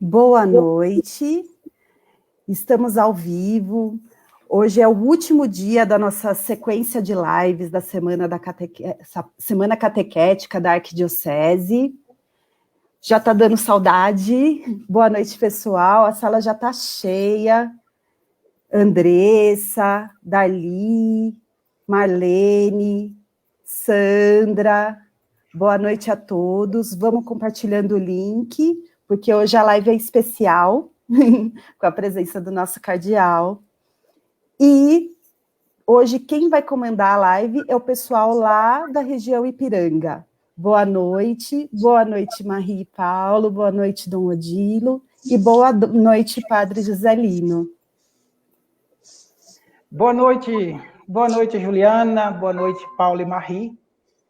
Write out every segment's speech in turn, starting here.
Boa noite, estamos ao vivo. Hoje é o último dia da nossa sequência de lives da Semana Catequética da Arquidiocese. Já está dando saudade. Boa noite, pessoal. A sala já está cheia. Andressa, Darli, Marlene, Sandra. Boa noite a todos. Vamos compartilhando o link, porque hoje a live é especial, com a presença do nosso cardeal. E hoje quem vai comandar a live é o pessoal lá da região Ipiranga. Boa noite Marie e Paulo, boa noite Dom Odilo, e boa noite Padre Joselino. Boa noite Juliana, boa noite Paulo e Marie.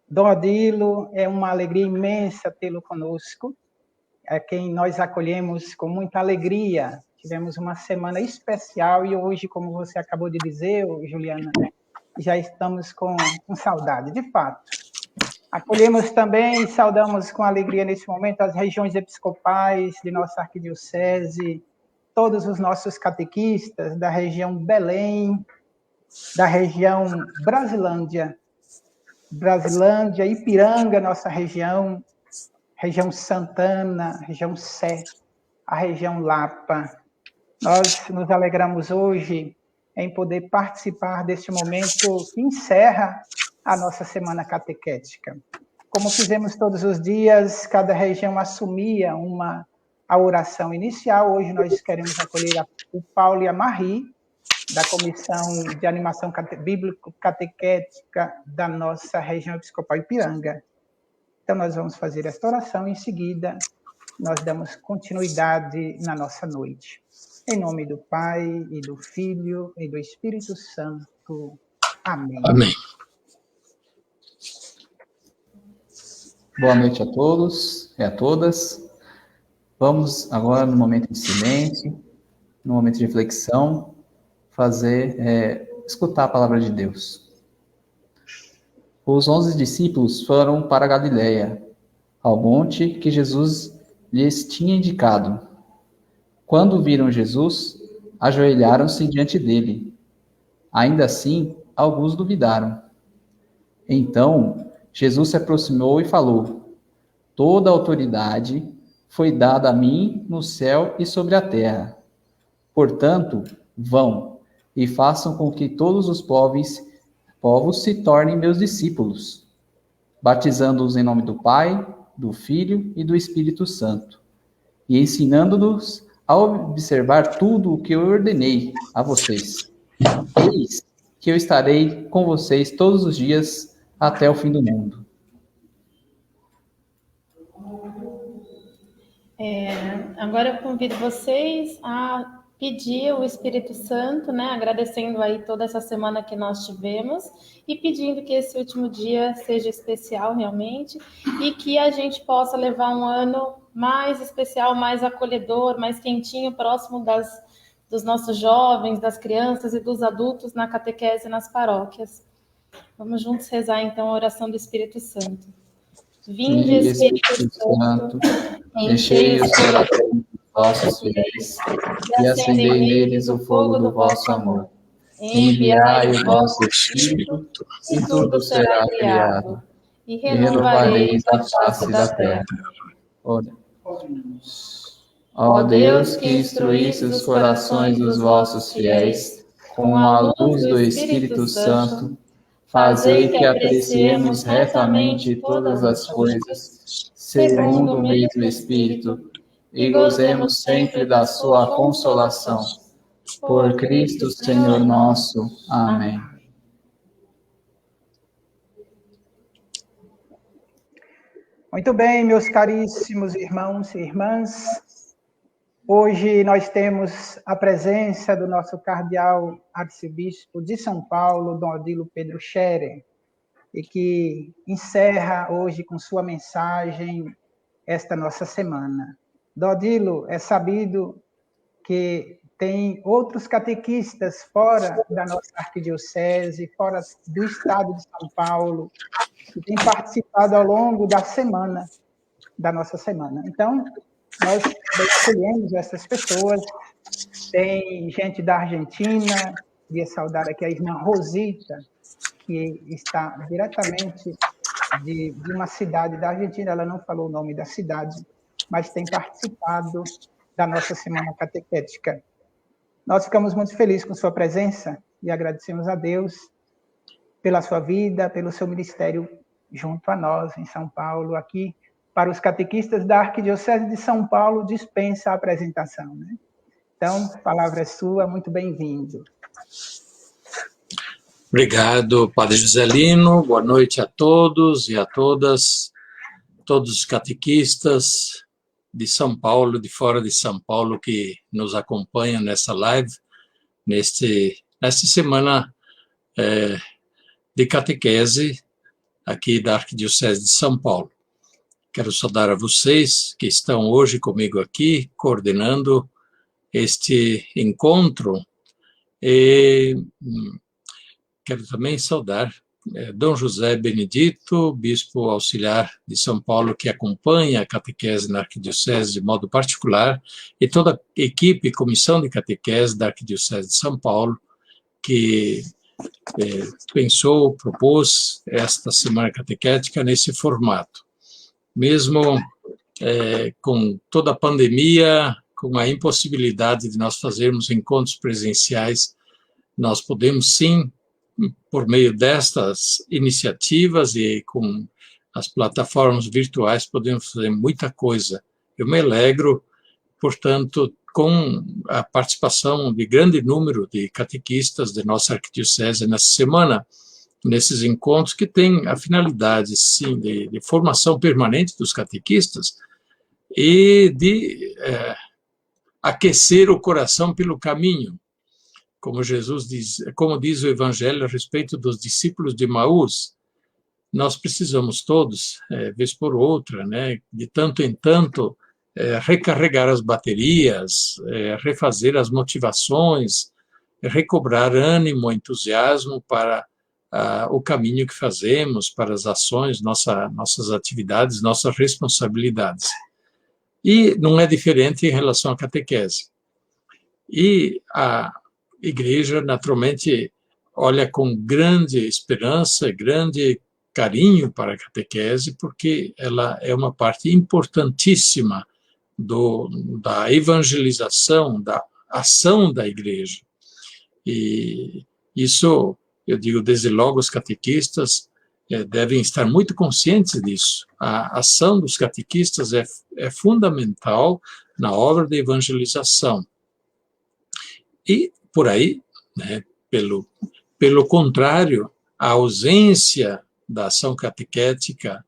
Dom Odilo, é uma alegria imensa tê-lo conosco, é quem nós acolhemos com muita alegria. Tivemos uma semana especial e hoje, como você acabou de dizer, Juliana, já estamos com saudade, de fato. Acolhemos também e saudamos com alegria nesse momento as regiões episcopais de nossa arquidiocese, todos os nossos catequistas da região Belém, da região Brasilândia, Ipiranga, nossa região Santana, região Sé, a região Lapa. Nós nos alegramos hoje em poder participar deste momento que encerra a nossa Semana Catequética. Como fizemos todos os dias, cada região assumia a oração inicial. Hoje nós queremos acolher o Paulo e a Marie, da Comissão de Animação Bíblico-Catequética da nossa região episcopal Ipiranga. Então, nós vamos fazer esta oração e, em seguida, nós damos continuidade na nossa noite. Em nome do Pai, e do Filho, e do Espírito Santo. Amém. Amém. Boa noite a todos e a todas. Vamos agora, no momento de silêncio, no momento de reflexão, escutar a palavra de Deus. Os 11 discípulos foram para Galiléia, ao monte que Jesus lhes tinha indicado. Quando viram Jesus, ajoelharam-se diante dele. Ainda assim, alguns duvidaram. Então, Jesus se aproximou e falou: Toda a autoridade foi dada a mim no céu e sobre a terra. Portanto, vão e façam com que todos os povos se tornem meus discípulos, batizando-os em nome do Pai, do Filho e do Espírito Santo, e ensinando-os a observar tudo o que eu ordenei a vocês. Eis que eu estarei com vocês todos os dias até o fim do mundo. Agora eu convido vocês a pedir o Espírito Santo, né, agradecendo aí toda essa semana que nós tivemos e pedindo que esse último dia seja especial realmente e que a gente possa levar um ano mais especial, mais acolhedor, mais quentinho, próximo dos nossos jovens, das crianças e dos adultos na catequese nas paróquias. Vamos juntos rezar então a oração do Espírito Santo. Vinde, Espírito Santo, enchei os corações dos vossos fiéis e acendei neles o fogo do vosso amor. Enviai o vosso Espírito e tudo será criado, e renovareis a face da terra. Ó Deus, que instruísse os corações dos vossos fiéis com a luz do Espírito Santo, fazei que apreciemos retamente todas as coisas, segundo o mesmo Espírito, e gozemos sempre da sua consolação. Por Cristo Senhor nosso. Amém. Muito bem, meus caríssimos irmãos e irmãs. Hoje nós temos a presença do nosso cardeal arcebispo de São Paulo, Dom Odilo Pedro Scherer, e que encerra hoje com sua mensagem esta nossa semana. Dom Odilo é sabido que tem outros catequistas fora da nossa arquidiocese, fora do estado de São Paulo, que têm participado ao longo da nossa semana. Então, nós escolhemos essas pessoas. Tem gente da Argentina, queria saudar aqui a irmã Rosita, que está diretamente de uma cidade da Argentina, ela não falou o nome da cidade, mas tem participado da nossa Semana Catequética. Nós ficamos muito felizes com sua presença e agradecemos a Deus pela sua vida, pelo seu ministério junto a nós, em São Paulo. Aqui, para os catequistas da Arquidiocese de São Paulo, dispensa a apresentação, né? Então, a palavra é sua, muito bem-vindo. Obrigado, Padre Juscelino. Boa noite a todos e a todas, todos os catequistas de São Paulo, de fora de São Paulo, que nos acompanham nessa live, nesta semana de catequese aqui da Arquidiocese de São Paulo. Quero saudar a vocês que estão hoje comigo aqui, coordenando este encontro, e quero também saudar Dom José Benedito, bispo auxiliar de São Paulo, que acompanha a catequese na Arquidiocese de modo particular, e toda a equipe e comissão de catequese da Arquidiocese de São Paulo, que propôs esta semana catequética nesse formato. Mesmo com toda a pandemia, com a impossibilidade de nós fazermos encontros presenciais, nós podemos sim, por meio destas iniciativas e com as plataformas virtuais, podemos fazer muita coisa. Eu me alegro, portanto, com a participação de grande número de catequistas de nossa arquidiocese nessa semana, nesses encontros que têm a finalidade, sim, de formação permanente dos catequistas e de aquecer o coração pelo caminho. Como Jesus diz, como diz o Evangelho a respeito dos discípulos de Emaús, nós precisamos todos, vez por outra, né, de tanto em tanto, recarregar as baterias, refazer as motivações, recobrar ânimo, entusiasmo para o caminho que fazemos, para as ações, nossas atividades, nossas responsabilidades. E não é diferente em relação à catequese. E a Igreja, naturalmente, olha com grande esperança, grande carinho para a catequese, porque ela é uma parte importantíssima da evangelização, da ação da Igreja. E isso, eu digo, desde logo os catequistas devem estar muito conscientes disso. A ação dos catequistas é fundamental na obra de evangelização. E, por aí, né, pelo contrário, a ausência da ação catequética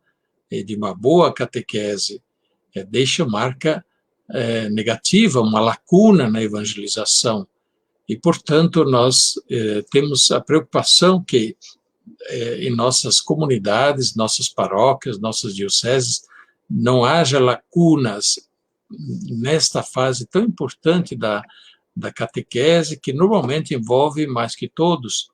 e de uma boa catequese deixa marca negativa, uma lacuna na evangelização. E, portanto, nós temos a preocupação que em nossas comunidades, nossas paróquias, nossas dioceses, não haja lacunas nesta fase tão importante da catequese, que normalmente envolve, mais que todos,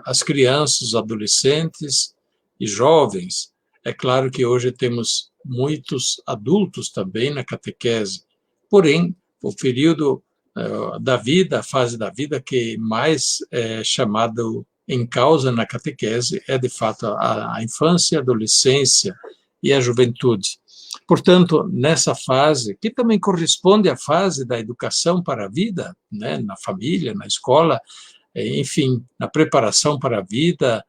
as crianças, adolescentes e jovens. É claro que hoje temos muitos adultos também na catequese, porém, o período da vida, a fase da vida que mais é chamado em causa na catequese é, de fato, a infância, a adolescência e a juventude. Portanto, nessa fase, que também corresponde à fase da educação para a vida, né, na família, na escola, enfim, na preparação para a vida,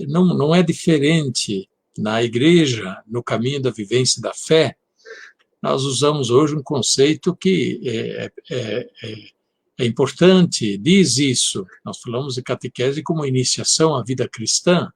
não é diferente na igreja, no caminho da vivência da fé. Nós usamos hoje um conceito que é importante, diz isso. Nós falamos de catequese como iniciação à vida cristã.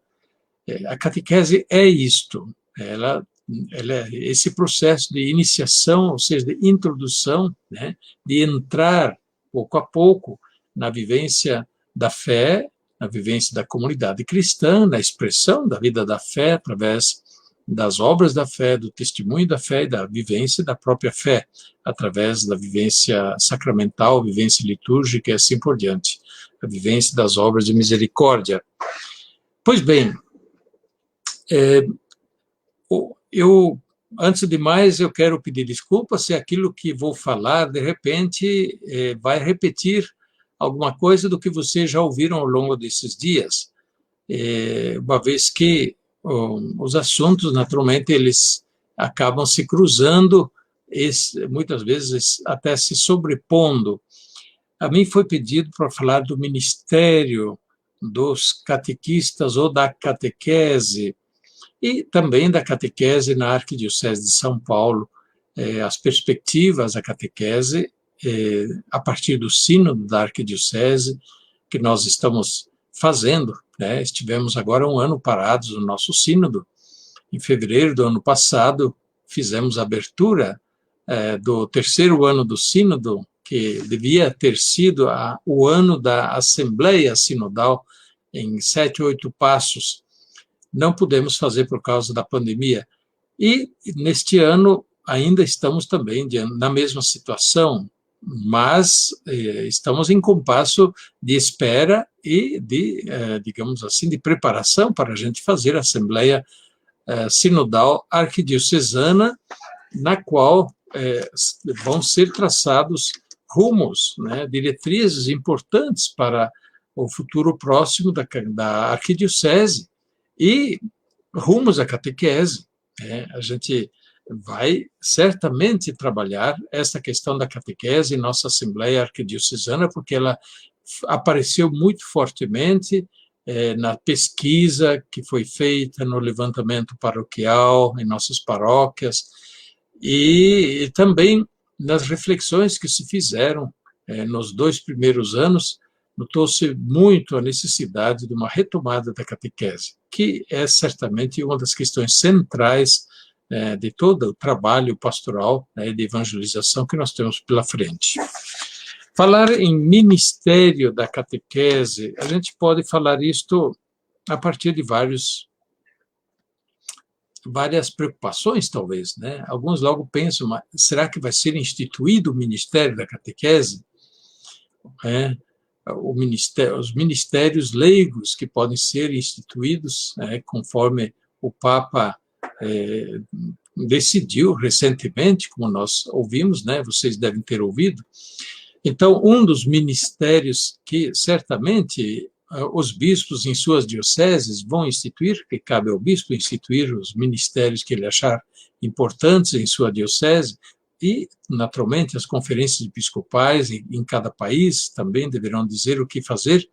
A catequese é isto, ela é esse processo de iniciação, ou seja, de introdução, né, de entrar pouco a pouco na vivência da fé, na vivência da comunidade cristã, na expressão da vida da fé através das obras da fé, do testemunho da fé e da vivência da própria fé, através da vivência sacramental, vivência litúrgica e assim por diante, a vivência das obras de misericórdia. Pois bem, eu antes de mais, eu quero pedir desculpa se aquilo que vou falar, de repente, vai repetir alguma coisa do que vocês já ouviram ao longo desses dias, uma vez que os assuntos, naturalmente, eles acabam se cruzando, muitas vezes até se sobrepondo. A mim foi pedido para falar do ministério dos catequistas ou da catequese, e também da catequese na Arquidiocese de São Paulo, as perspectivas da catequese a partir do sínodo da Arquidiocese, que nós estamos fazendo, né? Estivemos agora um ano parados no nosso sínodo. Em fevereiro do ano passado, fizemos a abertura do terceiro ano do sínodo, que devia ter sido o ano da Assembleia Sinodal, em 7, 8 passos. Não pudemos fazer por causa da pandemia. E, neste ano, ainda estamos também na mesma situação, mas estamos em compasso de espera e de, digamos assim, de preparação para a gente fazer a Assembleia Sinodal Arquidiocesana, na qual vão ser traçados rumos, né, diretrizes importantes para o futuro próximo da Arquidiocese, e rumos à catequese. A gente vai certamente trabalhar essa questão da catequese em nossa Assembleia Arquidiocesana, porque ela apareceu muito fortemente na pesquisa que foi feita, no levantamento paroquial, em nossas paróquias, e também nas reflexões que se fizeram nos 2 primeiros anos. Notou-se muito a necessidade de uma retomada da catequese, que é certamente uma das questões centrais de todo o trabalho pastoral, de evangelização que nós temos pela frente. Falar em ministério da catequese, a gente pode falar isto a partir de várias preocupações, talvez, né? Alguns logo pensam, mas será que vai ser instituído o ministério da catequese? Os ministérios leigos que podem ser instituídos, conforme o Papa decidiu recentemente, como nós ouvimos, né? Vocês devem ter ouvido. Então, um dos ministérios que certamente os bispos em suas dioceses vão instituir, que cabe ao bispo instituir os ministérios que ele achar importantes em sua diocese, e, naturalmente, as conferências episcopais em cada país também deverão dizer o que fazer.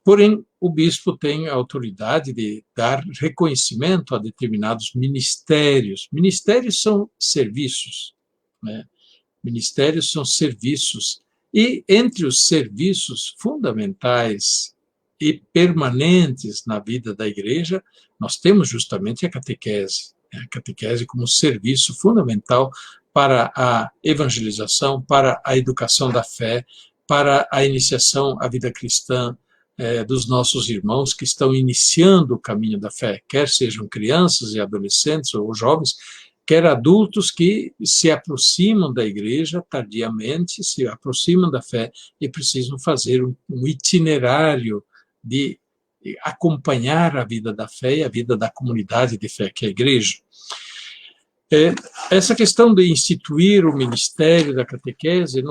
Porém, o bispo tem a autoridade de dar reconhecimento a determinados ministérios. Ministérios são serviços, né? Ministérios são serviços. E entre os serviços fundamentais e permanentes na vida da igreja, nós temos justamente a catequese. A catequese como serviço fundamental para a evangelização, para a educação da fé, para a iniciação à vida cristã dos nossos irmãos que estão iniciando o caminho da fé, quer sejam crianças e adolescentes ou jovens, quer adultos que se aproximam da igreja tardiamente, se aproximam da fé e precisam fazer um itinerário de acompanhar a vida da fé e a vida da comunidade de fé, que é a igreja. Essa questão de instituir o ministério da catequese,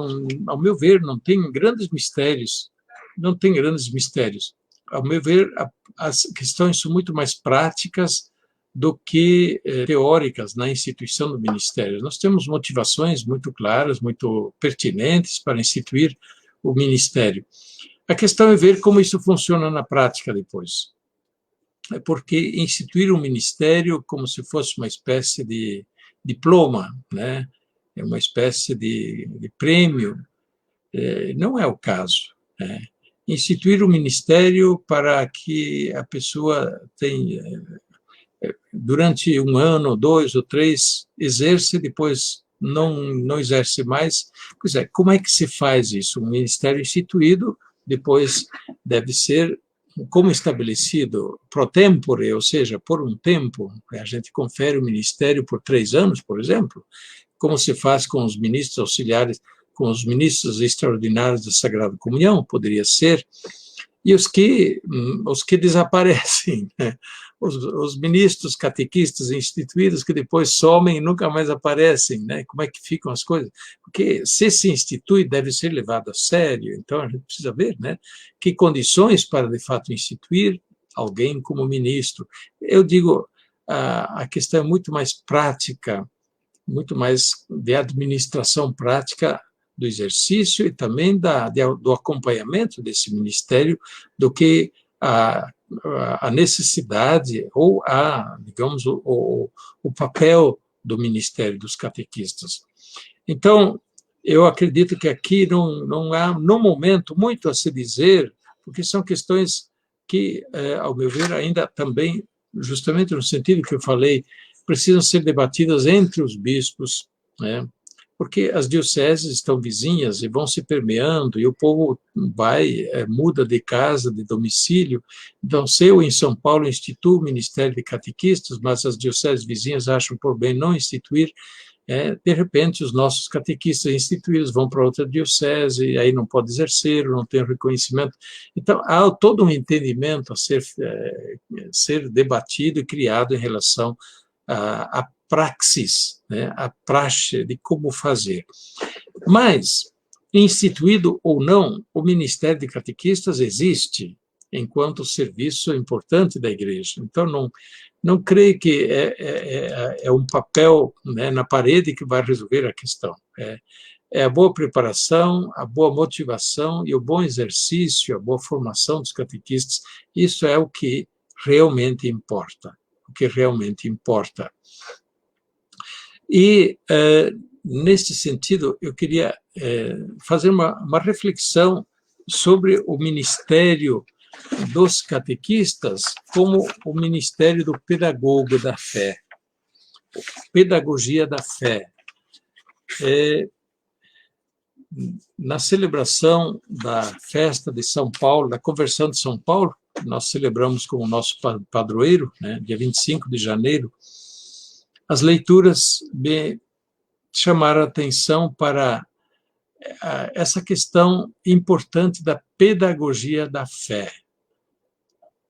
ao meu ver, não tem grandes mistérios. Não tem grandes mistérios. Ao meu ver, as questões são muito mais práticas do que teóricas na instituição do ministério. Nós temos motivações muito claras, muito pertinentes para instituir o ministério. A questão é ver como isso funciona na prática depois. Porque instituir um ministério como se fosse uma espécie de diploma, né? É uma espécie de prêmio, não é o caso, né? Instituir um ministério para que a pessoa tenha, durante 1 ano, 2 ou 3, exerce, depois não exerce mais. Pois é, como é que se faz isso? Um ministério instituído, depois deve ser como estabelecido pro tempore, ou seja, por um tempo. A gente confere o ministério por 3 anos, por exemplo, como se faz com os ministros auxiliares, com os ministros extraordinários da Sagrada Comunhão, poderia ser, e os que desaparecem, né? os ministros catequistas instituídos que depois somem e nunca mais aparecem, né? Como é que ficam as coisas? Porque se institui, deve ser levado a sério. Então, a gente precisa ver, né, que condições para, de fato, instituir alguém como ministro. Eu digo, a questão é muito mais prática, muito mais de administração prática do exercício e também do acompanhamento desse ministério do que a necessidade ou digamos, o papel do ministério dos catequistas. Então, eu acredito que aqui não há, no momento, muito a se dizer, porque são questões que, ao meu ver, ainda também, justamente no sentido que eu falei, precisam ser debatidas entre os bispos, né? Porque as dioceses estão vizinhas e vão se permeando, e o povo muda de casa, de domicílio. Então, se eu, em São Paulo, instituo o Ministério de Catequistas, mas as dioceses vizinhas acham por bem não instituir, de repente, os nossos catequistas instituídos vão para outra diocese, aí não pode exercer, não tem reconhecimento. Então, há todo um entendimento a ser debatido e criado em relação à praxis, né, a praxe de como fazer. Mas, instituído ou não, o Ministério de Catequistas existe enquanto serviço importante da Igreja. Então, não creio que é um papel, né, na parede que vai resolver a questão. É a boa preparação, a boa motivação e o bom exercício, a boa formação dos catequistas. Isso é o que realmente importa. O que realmente importa. E, nesse sentido, eu queria fazer uma reflexão sobre o ministério dos catequistas como o ministério do pedagogo da fé. Pedagogia da fé. Na celebração da festa de São Paulo, da conversão de São Paulo, nós celebramos como nosso padroeiro, né, dia 25 de janeiro, as leituras me chamaram a atenção para essa questão importante da pedagogia da fé.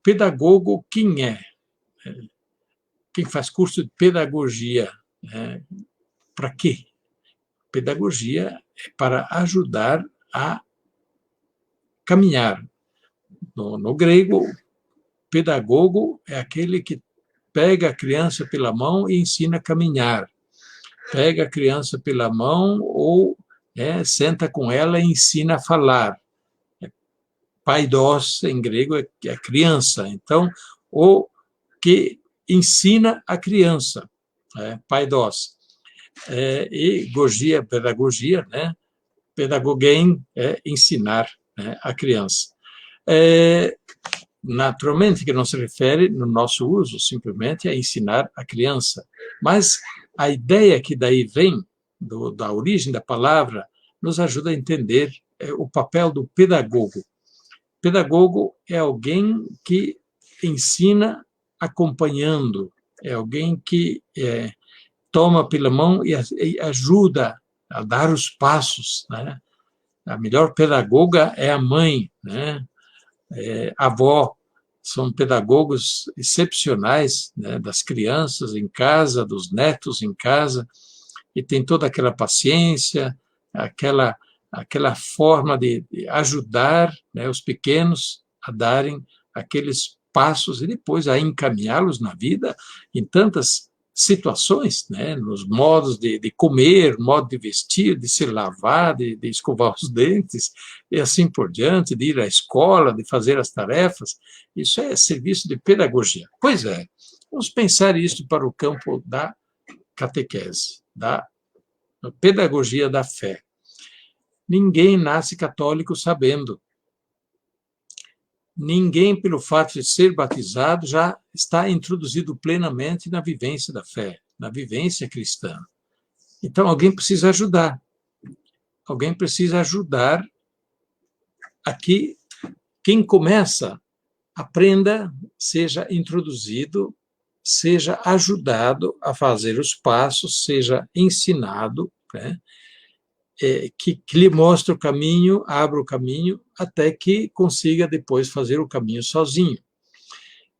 Pedagogo, quem é? Quem faz curso de pedagogia? Para quê? Pedagogia é para ajudar a caminhar. No grego, pedagogo é aquele que pega a criança pela mão e ensina a caminhar. Pega a criança pela mão ou senta com ela e ensina a falar. Paidos, em grego, é criança. Então, o que ensina a criança, paidos. E gogia, pedagogia, né? Pedagoguem é ensinar, né, a criança. Naturalmente que não se refere, no nosso uso, simplesmente a ensinar a criança. Mas a ideia que daí vem, da origem da palavra, nos ajuda a entender o papel do pedagogo. Pedagogo é alguém que ensina acompanhando, é alguém que toma pela mão e ajuda a dar os passos, né? A melhor pedagoga é a mãe, né? A avó, são pedagogos excepcionais, né, das crianças em casa, dos netos em casa, e tem toda aquela paciência, aquela forma de ajudar, né, os pequenos a darem aqueles passos e depois a encaminhá-los na vida em tantas situações, né, nos modos de comer, modo de vestir, de se lavar, de escovar os dentes, e assim por diante, de ir à escola, de fazer as tarefas. Isso é serviço de pedagogia. Pois é, vamos pensar isso para o campo da catequese, da pedagogia da fé. Ninguém nasce católico sabendo. Ninguém, pelo fato de ser batizado, já está introduzido plenamente na vivência da fé, na vivência cristã. Então, alguém precisa ajudar. Alguém precisa ajudar a que quem começa aprenda, seja introduzido, seja ajudado a fazer os passos, seja ensinado, né? Que lhe mostre o caminho, abra o caminho, até que consiga depois fazer o caminho sozinho.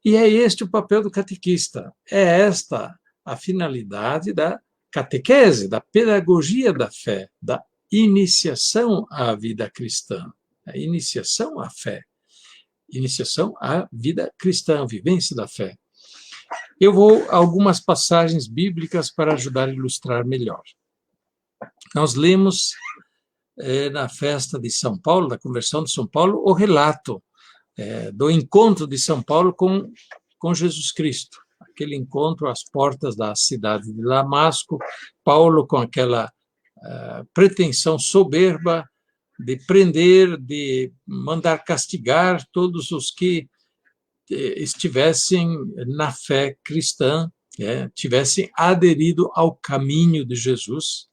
E é este o papel do catequista. É esta a finalidade da catequese, da pedagogia da fé, da iniciação à vida cristã, a iniciação à fé, iniciação à vida cristã, vivência da fé. Eu vou a algumas passagens bíblicas para ajudar a ilustrar melhor. Nós lemos na festa de São Paulo, da conversão de São Paulo, o relato do encontro de São Paulo com Jesus Cristo. Aquele encontro às portas da cidade de Damasco, Paulo com aquela pretensão soberba de prender, de mandar castigar todos os que estivessem na fé cristã, tivessem aderido ao caminho de Jesus.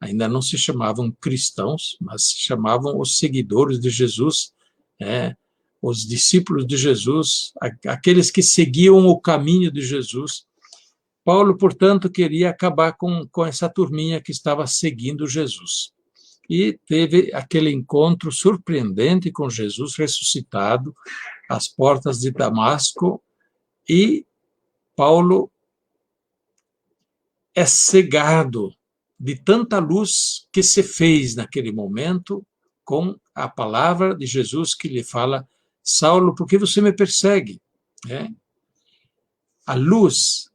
Ainda não se chamavam cristãos, mas se chamavam os seguidores de Jesus, os discípulos de Jesus, aqueles que seguiam o caminho de Jesus. Paulo, portanto, queria acabar com essa turminha que estava seguindo Jesus. E teve aquele encontro surpreendente com Jesus ressuscitado às portas de Damasco, e Paulo é cegado de tanta luz que se fez naquele momento com a palavra de Jesus que lhe fala: Saulo, por que você me persegue? A luz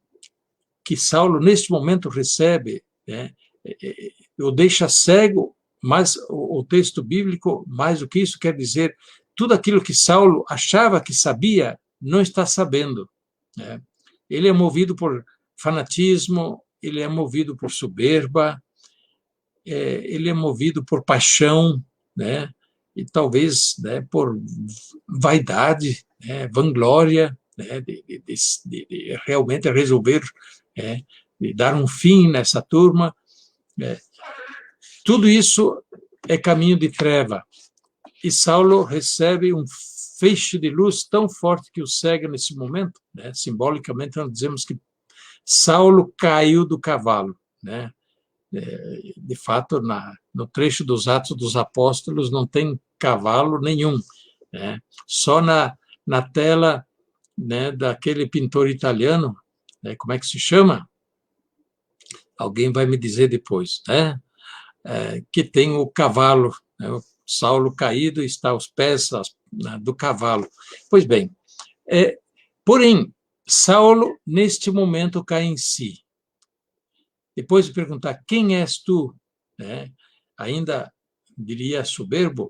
que Saulo, neste momento, recebe, o deixa cego, mas o texto bíblico, mais do que isso, quer dizer, tudo aquilo que Saulo achava que sabia, não está sabendo. Ele é movido por fanatismo, ele é movido por soberba, ele é movido por paixão, e talvez por vaidade, vanglória, de realmente resolver, de dar um fim nessa turma. Tudo isso é caminho de treva. E Saulo recebe um feixe de luz tão forte que o cega nesse momento. Simbolicamente, nós dizemos que Saulo caiu do cavalo. De fato, no trecho dos Atos dos Apóstolos não tem cavalo nenhum. Só na tela daquele pintor italiano, como é que se chama? Alguém vai me dizer depois, que tem o cavalo, o Saulo caído está aos pés do cavalo. Pois bem, porém, Saulo, neste momento, cai em si. Depois de perguntar, quem és tu? Ainda diria soberbo,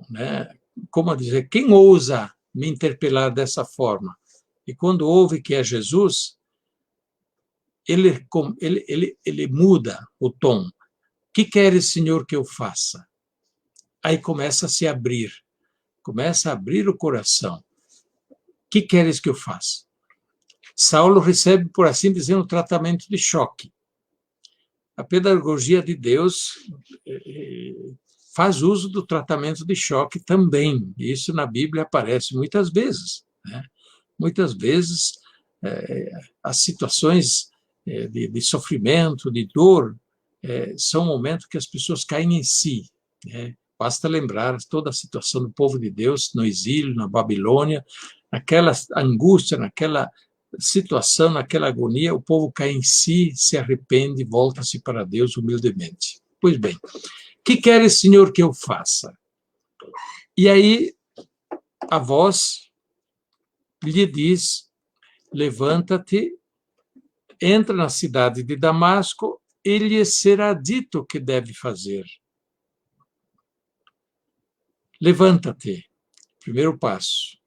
como a dizer, quem ousa me interpelar dessa forma? E quando ouve que é Jesus, ele muda o tom. Que queres, Senhor, que eu faça? Aí começa a se abrir, começa a abrir o coração. Que queres que eu faça? Saulo recebe, por assim dizer, um tratamento de choque. A pedagogia de Deus faz uso do tratamento de choque também. Isso na Bíblia aparece muitas vezes. Muitas vezes as situações de sofrimento, de dor, são momentos que as pessoas caem em si. Basta lembrar toda a situação do povo de Deus no exílio, na Babilônia, naquela angústia, naquela situação, naquela agonia, o povo cai em si, se arrepende, volta-se para Deus humildemente. Pois bem, que queres, Senhor, que eu faça? E aí a voz lhe diz: levanta-te, entra na cidade de Damasco e lhe será dito o que deve fazer. Levanta-te, primeiro passo.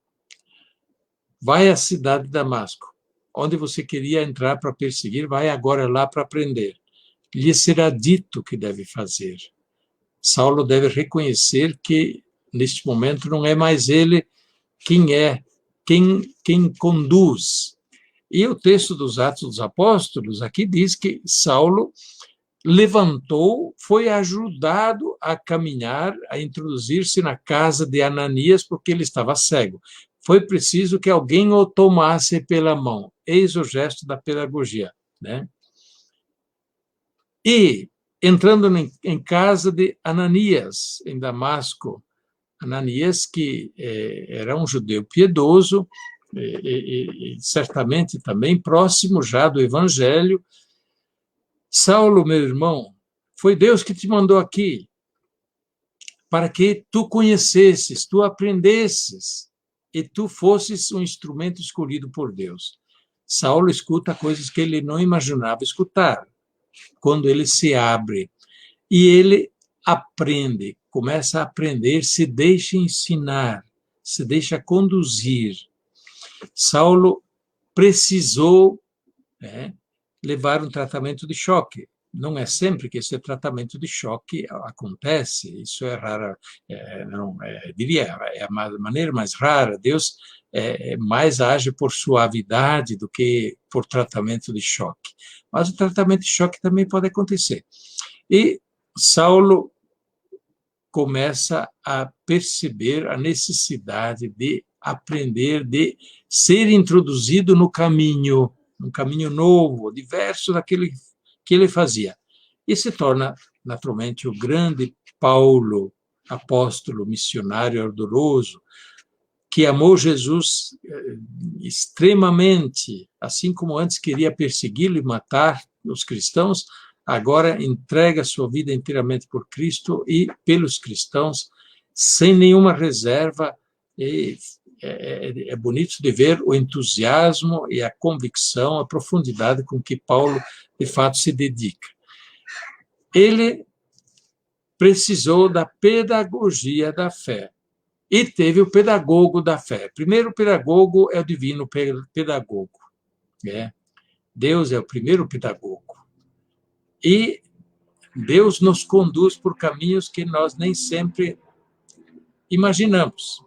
Vai à cidade de Damasco, onde você queria entrar para perseguir, vai agora lá para aprender. Lhe será dito o que deve fazer. Saulo deve reconhecer que, neste momento, não é mais ele quem conduz. E o texto dos Atos dos Apóstolos aqui diz que Saulo levantou, foi ajudado a caminhar, a introduzir-se na casa de Ananias, porque ele estava cego. Foi preciso que alguém o tomasse pela mão. Eis o gesto da pedagogia. E, entrando em casa de Ananias, em Damasco, Ananias, que era um judeu piedoso, e certamente também próximo já do Evangelho. Saulo, meu irmão, foi Deus que te mandou aqui, para que tu conhecesses, tu aprendesses, e tu fosses um instrumento escolhido por Deus. Saulo escuta coisas que ele não imaginava escutar, quando ele se abre. E ele aprende, começa a aprender, se deixa ensinar, se deixa conduzir. Saulo precisou levar um tratamento de choque. Não é sempre que esse tratamento de choque acontece, isso é raro, diria, é a maneira mais rara. Deus mais age por suavidade do que por tratamento de choque. Mas o tratamento de choque também pode acontecer. E Saulo começa a perceber a necessidade de aprender, de ser introduzido no caminho, um caminho novo, diverso daquele que ele fazia. E se torna, naturalmente, o grande Paulo, apóstolo, missionário ardoroso, que amou Jesus extremamente, assim como antes queria persegui-lo e matar os cristãos, agora entrega sua vida inteiramente por Cristo e pelos cristãos, sem nenhuma reserva. E é bonito de ver o entusiasmo e a convicção, a profundidade com que Paulo, de fato, se dedica. Ele precisou da pedagogia da fé e teve o pedagogo da fé. Primeiro, o pedagogo é o divino pedagogo. Deus é o primeiro pedagogo. E Deus nos conduz por caminhos que nós nem sempre imaginamos.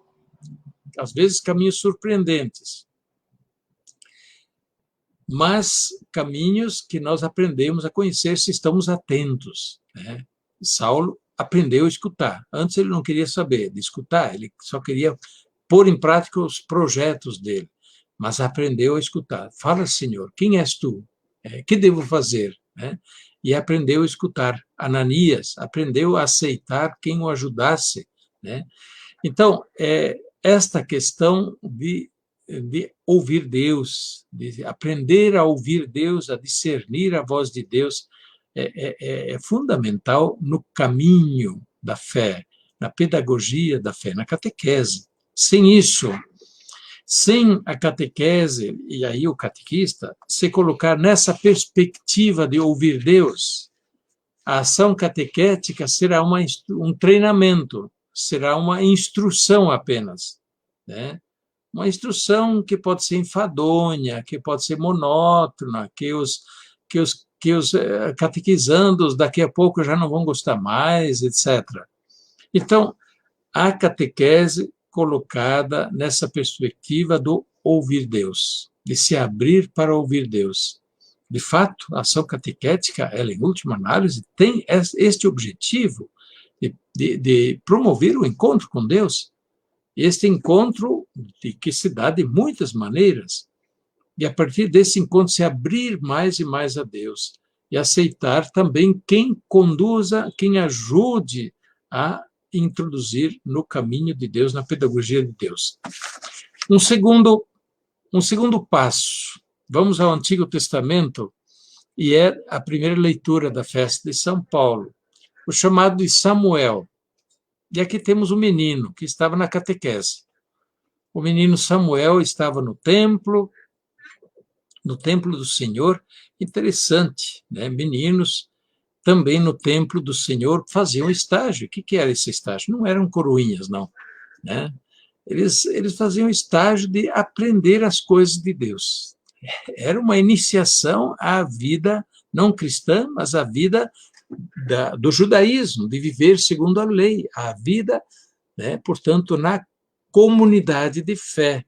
Às vezes, caminhos surpreendentes. Mas caminhos que nós aprendemos a conhecer se estamos atentos. Saulo aprendeu a escutar. Antes ele não queria saber de escutar, ele só queria pôr em prática os projetos dele. Mas aprendeu a escutar. Fala, Senhor, quem és tu? Que devo fazer? E aprendeu a escutar. Ananias aprendeu a aceitar quem o ajudasse. Então, esta questão de ouvir Deus, de aprender a ouvir Deus, a discernir a voz de Deus, é fundamental no caminho da fé, na pedagogia da fé, na catequese. Sem isso, sem a catequese, e aí o catequista, se colocar nessa perspectiva de ouvir Deus, a ação catequética será um treinamento, será uma instrução apenas, Uma instrução que pode ser enfadonha, que pode ser monótona, que os catequizandos daqui a pouco já não vão gostar mais, etc. Então, a catequese colocada nessa perspectiva do ouvir Deus, de se abrir para ouvir Deus. De fato, a ação catequética, ela, em última análise, tem este objetivo de promover o encontro com Deus. Este encontro que se dá de muitas maneiras, e a partir desse encontro se abrir mais e mais a Deus, e aceitar também quem conduza, quem ajude a introduzir no caminho de Deus, na pedagogia de Deus. Um segundo passo, vamos ao Antigo Testamento, e é a primeira leitura da festa de São Paulo, o chamado de Samuel. E aqui temos um menino que estava na catequese. O menino Samuel estava no templo do Senhor. Interessante, Meninos também no templo do Senhor faziam estágio. O que era esse estágio? Não eram coroinhas, não. Eles faziam estágio de aprender as coisas de Deus. Era uma iniciação à vida não cristã, mas à vida do judaísmo, de viver segundo a lei, a vida, portanto, na comunidade de fé,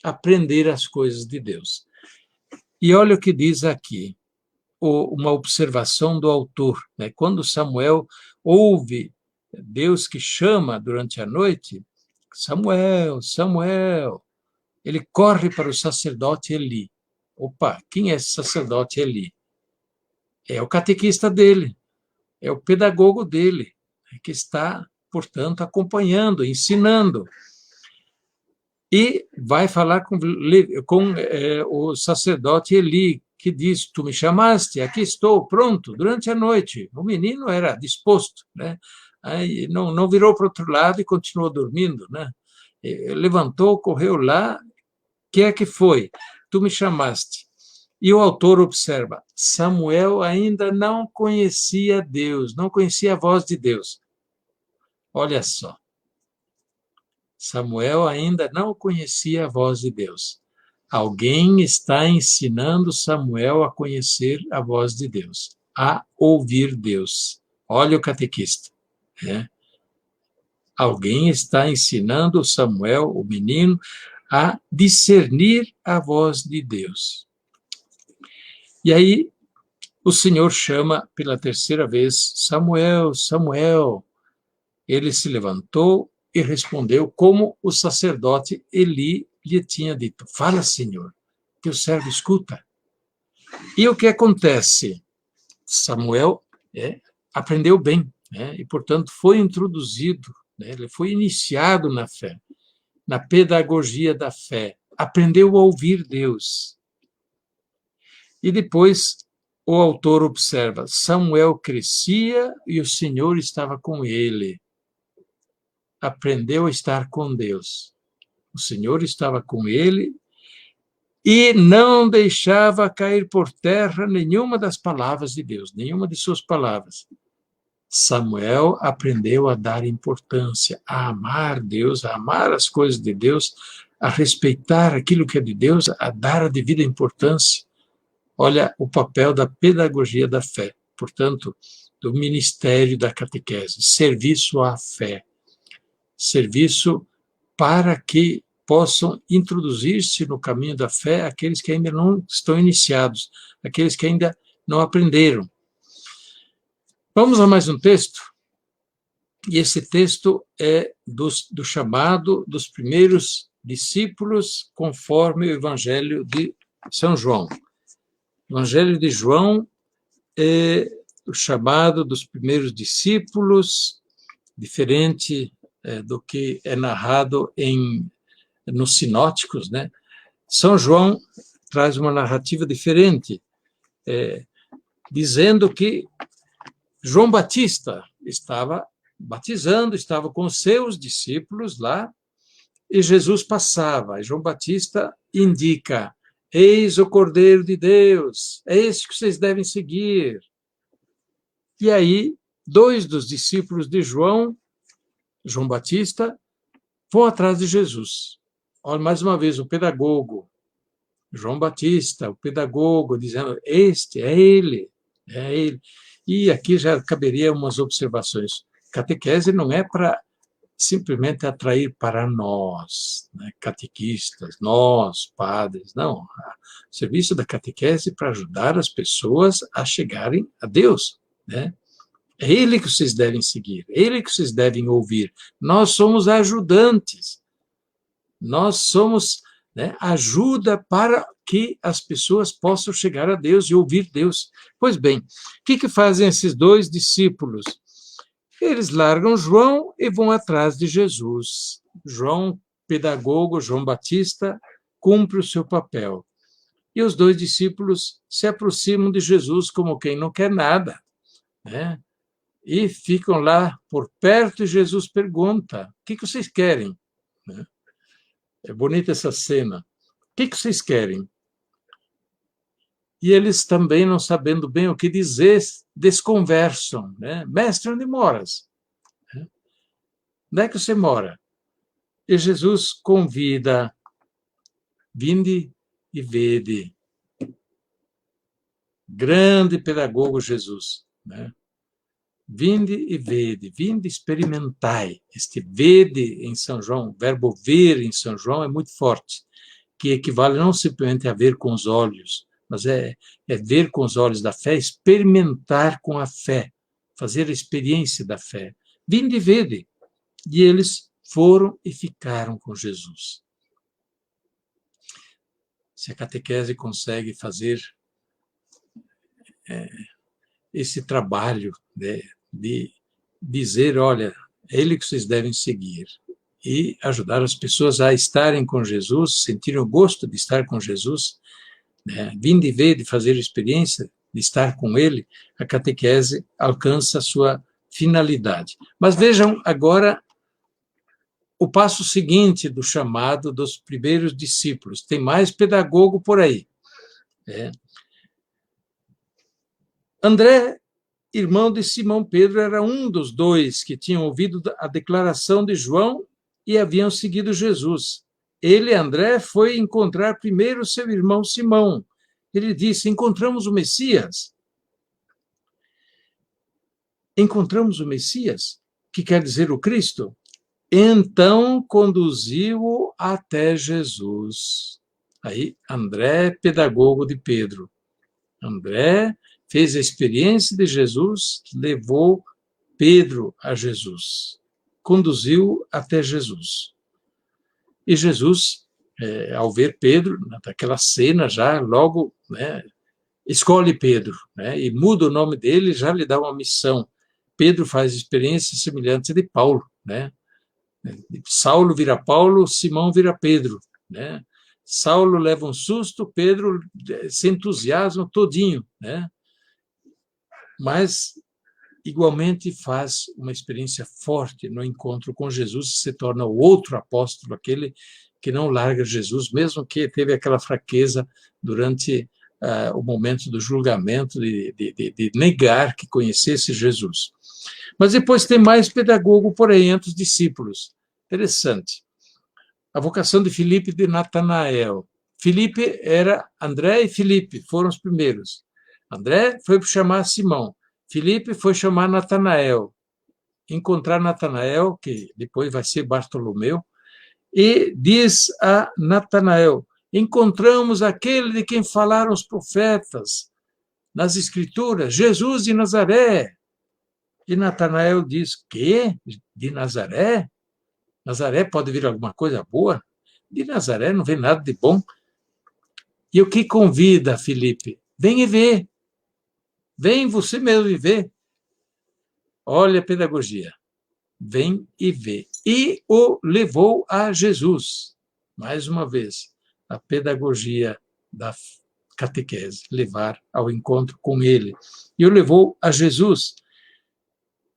aprender as coisas de Deus. E olha o que diz aqui, uma observação do autor. Quando Samuel ouve Deus que chama durante a noite, Samuel, Samuel, ele corre para o sacerdote Eli. Opa, quem é esse sacerdote Eli? É o catequista dele. É o pedagogo dele, que está, portanto, acompanhando, ensinando. e vai falar com o sacerdote Eli, que diz, tu me chamaste, aqui estou, pronto, durante a noite. O menino era disposto, né? Aí não virou para o outro lado e continuou dormindo, né? Levantou, correu lá, que é que foi? Tu me chamaste. E o autor observa, Samuel ainda não conhecia Deus, não conhecia a voz de Deus. Olha só. Samuel ainda não conhecia a voz de Deus. Alguém está ensinando Samuel a conhecer a voz de Deus, a ouvir Deus. Olha o catequista, né? Alguém está ensinando Samuel, o menino, a discernir a voz de Deus. E aí o Senhor chama pela terceira vez, Samuel, Samuel. Ele se levantou e respondeu como o sacerdote Eli lhe tinha dito, fala, Senhor, que o servo escuta. E o que acontece? Samuel aprendeu bem, né? E, portanto, foi introduzido, né? Ele foi iniciado na fé, na pedagogia da fé, aprendeu a ouvir Deus. E depois o autor observa, Samuel crescia e o Senhor estava com ele. Aprendeu a estar com Deus. O Senhor estava com ele e não deixava cair por terra nenhuma das palavras de Deus, nenhuma de suas palavras. Samuel aprendeu a dar importância, a amar Deus, a amar as coisas de Deus, a respeitar aquilo que é de Deus, a dar a devida importância. Olha o papel da pedagogia da fé, portanto, do ministério da catequese, serviço à fé, serviço para que possam introduzir-se no caminho da fé aqueles que ainda não estão iniciados, aqueles que ainda não aprenderam. Vamos a mais um texto? E esse texto é do chamado dos primeiros discípulos, conforme o Evangelho de São João. O Evangelho de João é o chamado dos primeiros discípulos, diferente do que é narrado nos sinóticos, né? São João traz uma narrativa diferente, dizendo que João Batista estava batizando, estava com seus discípulos lá, e Jesus passava. E João Batista indica, eis o Cordeiro de Deus, é esse que vocês devem seguir. E aí, 2 dos discípulos de João Batista, vão atrás de Jesus. Olha, mais uma vez, o pedagogo, João Batista, o pedagogo, dizendo, este é ele, é ele. E aqui já caberia umas observações. Catequese não é para simplesmente atrair para nós, né, catequistas, nós, padres, não. O serviço da catequese é para ajudar as pessoas a chegarem a Deus, né? É ele que vocês devem seguir, é ele que vocês devem ouvir. Nós somos ajudantes. Nós somos, né, ajuda para que as pessoas possam chegar a Deus e ouvir Deus. Pois bem, o que fazem esses 2 discípulos? Eles largam João e vão atrás de Jesus. João, pedagogo, João Batista, cumpre o seu papel. E os 2 discípulos se aproximam de Jesus como quem não quer nada, né? E ficam lá por perto e Jesus pergunta, o que vocês querem? É bonita essa cena. O que vocês querem? E eles também, não sabendo bem o que dizer, desconversam, né? Mestre, onde moras? Onde é que você mora? E Jesus convida, vinde e vede. Grande pedagogo Jesus, né? Vinde e vede, vinde e experimentai. Este vede em São João, o verbo ver em São João é muito forte, que equivale não simplesmente a ver com os olhos, mas é ver com os olhos da fé, experimentar com a fé, fazer a experiência da fé. Vinde e vede. E eles foram e ficaram com Jesus. Se a catequese consegue fazer esse trabalho, né, de dizer, olha, é ele que vocês devem seguir. e ajudar as pessoas a estarem com Jesus, sentirem o gosto de estar com Jesus, né? Vindo e ver, de fazer experiência, de estar com Ele, a catequese alcança a sua finalidade. Mas vejam agora o passo seguinte do chamado dos primeiros discípulos. Tem mais pedagogo por aí. André, irmão de Simão Pedro, era um dos dois que tinham ouvido a declaração de João e haviam seguido Jesus. Ele, André, foi encontrar primeiro seu irmão Simão. Ele disse: encontramos o Messias. Encontramos o Messias, que quer dizer o Cristo. Então conduziu-o até Jesus. Aí, André, pedagogo de Pedro. André fez a experiência de Jesus, levou Pedro a Jesus. Conduziu até Jesus. E Jesus, ao ver Pedro, naquela cena já, logo, né, escolhe Pedro, né, e muda o nome dele, já lhe dá uma missão. Pedro faz experiências semelhantes de Paulo, né? Saulo vira Paulo, Simão vira Pedro, né? Saulo leva um susto, Pedro se entusiasma todinho, né? Mas, igualmente, faz uma experiência forte no encontro com Jesus e se torna o outro apóstolo, aquele que não larga Jesus, mesmo que teve aquela fraqueza durante o momento do julgamento, de negar que conhecesse Jesus. Mas depois tem mais pedagogo, porém, entre os discípulos. Interessante. A vocação de Filipe e de Natanael. Filipe era André e Filipe, foram os primeiros. André foi chamar Simão. Filipe foi chamar Natanael. Encontrar Natanael, que depois vai ser Bartolomeu, e diz a Natanael: encontramos aquele de quem falaram os profetas nas Escrituras, Jesus de Nazaré. E Natanael diz: quê? De Nazaré? Nazaré pode vir alguma coisa boa? De Nazaré não vem nada de bom. E o que convida Filipe? Vem e vê. Vem você mesmo e vê. Olha a pedagogia. Vem e vê. E o levou a Jesus. Mais uma vez, a pedagogia da catequese, levar ao encontro com ele. E o levou a Jesus.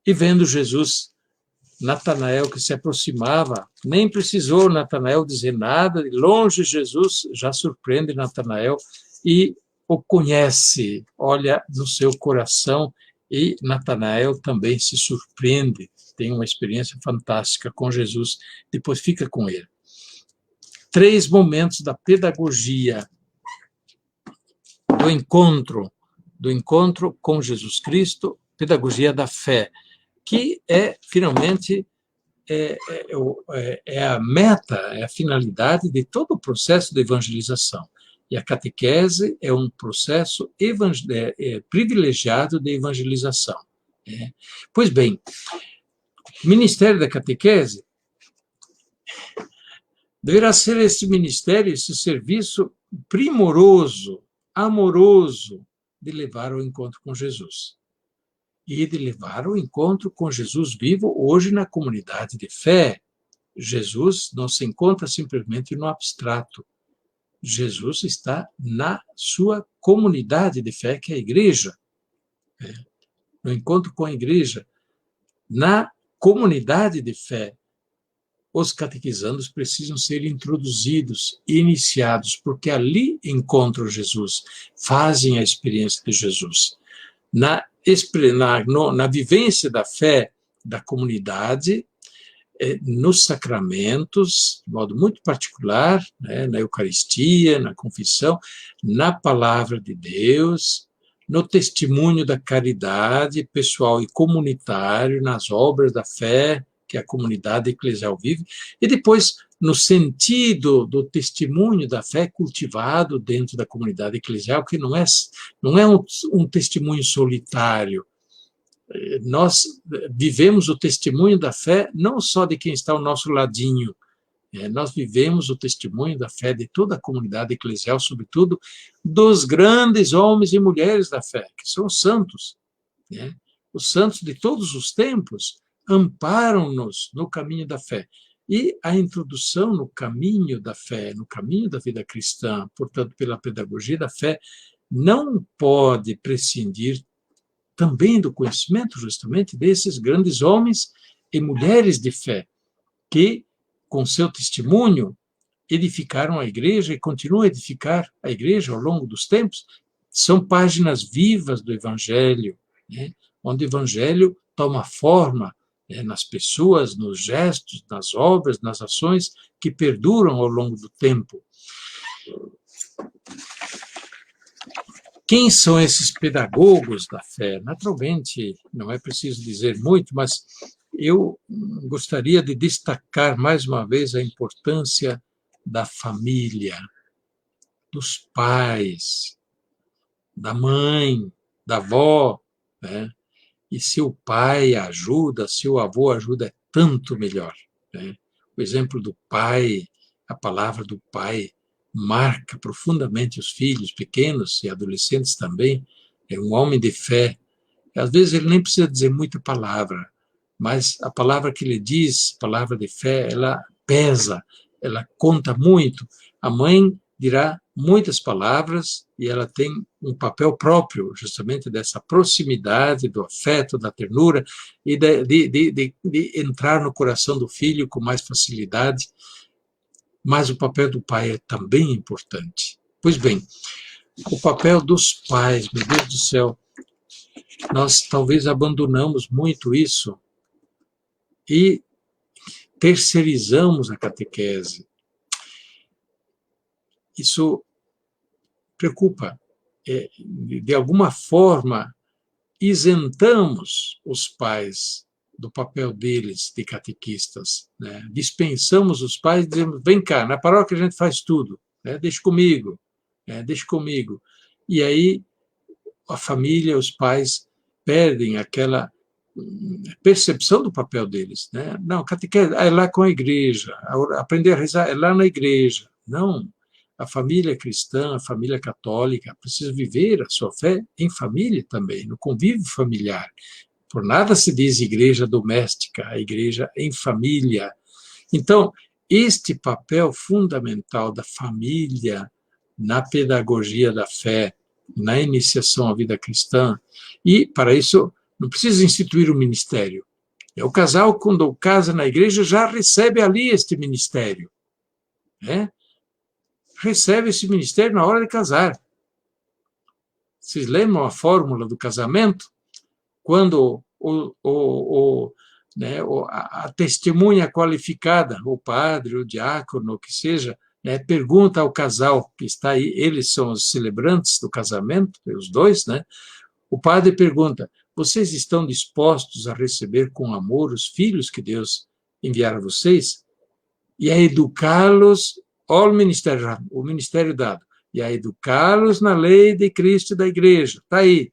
E vendo Jesus, Natanael que se aproximava, nem precisou Natanael dizer nada, de longe Jesus já surpreende Natanael e o conhece, olha no seu coração, e Natanael também se surpreende, tem uma experiência fantástica com Jesus, depois fica com ele. 3 momentos da pedagogia, do encontro com Jesus Cristo, pedagogia da fé, que finalmente, a meta, é a finalidade de todo o processo de evangelização. E a catequese é um processo privilegiado de evangelização. Pois bem, o ministério da catequese deverá ser esse ministério, esse serviço primoroso, amoroso, de levar ao encontro com Jesus. E de levar ao encontro com Jesus vivo hoje na comunidade de fé. Jesus não se encontra simplesmente no abstrato. Jesus está na sua comunidade de fé, que é a igreja. No encontro com a igreja, na comunidade de fé, os catequizandos precisam ser introduzidos, iniciados, porque ali encontram Jesus, fazem a experiência de Jesus. Na vivência da fé da comunidade, nos sacramentos, de modo muito particular, na Eucaristia, na confissão, na palavra de Deus, no testemunho da caridade pessoal e comunitário, nas obras da fé que a comunidade eclesial vive, e depois no sentido do testemunho da fé cultivado dentro da comunidade eclesial, que não é um testemunho solitário. Nós vivemos o testemunho da fé não só de quem está ao nosso ladinho, nós vivemos o testemunho da fé de toda a comunidade eclesial, sobretudo dos grandes homens e mulheres da fé, que são os santos. Os santos de todos os tempos amparam-nos no caminho da fé. E a introdução no caminho da fé, no caminho da vida cristã, portanto, pela pedagogia da fé, não pode prescindir também do conhecimento, justamente, desses grandes homens e mulheres de fé, que, com seu testemunho, edificaram a igreja e continuam a edificar a igreja ao longo dos tempos. São páginas vivas do Evangelho, né? Onde o Evangelho toma forma, né, nas pessoas, nos gestos, nas obras, nas ações que perduram ao longo do tempo. Quem são esses pedagogos da fé? Naturalmente, não é preciso dizer muito, mas eu gostaria de destacar mais uma vez a importância da família, dos pais, da mãe, da avó, né? E se o pai ajuda, se o avô ajuda, é tanto melhor, né? O exemplo do pai, a palavra do pai, marca profundamente os filhos pequenos e adolescentes também. É um homem de fé. Às vezes ele nem precisa dizer muita palavra, mas a palavra que ele diz, palavra de fé, ela pesa, ela conta muito. A mãe dirá muitas palavras e ela tem um papel próprio, justamente dessa proximidade, do afeto, da ternura e de entrar no coração do filho com mais facilidade. Mas o papel do pai é também importante. Pois bem, o papel dos pais, meu Deus do céu, nós talvez abandonamos muito isso e terceirizamos a catequese. Isso preocupa. De alguma forma, isentamos os pais do papel deles de catequistas, né? Dispensamos os pais, dizemos, vem cá, na paróquia a gente faz tudo, né? Deixa comigo, deixa comigo. E aí a família, os pais perdem aquela percepção do papel deles, né? Não, catequese é lá com a igreja, aprender a rezar é lá na igreja. Não, a família cristã, a família católica precisa viver a sua fé em família também, no convívio familiar. Por nada se diz igreja doméstica, a igreja em família. Então, este papel fundamental da família na pedagogia da fé, na iniciação à vida cristã, e para isso não precisa instituir um ministério. O casal, quando casa na igreja, já recebe ali este ministério, né? Recebe esse ministério na hora de casar. Vocês lembram a fórmula do casamento? Quando a testemunha qualificada, o padre, o diácono, o que seja, né, pergunta ao casal que está aí, eles são os celebrantes do casamento, os dois, né? O padre pergunta, vocês estão dispostos a receber com amor os filhos que Deus enviar a vocês? E a educá-los, olha o ministério dado, e a educá-los na lei de Cristo e da igreja. Está aí.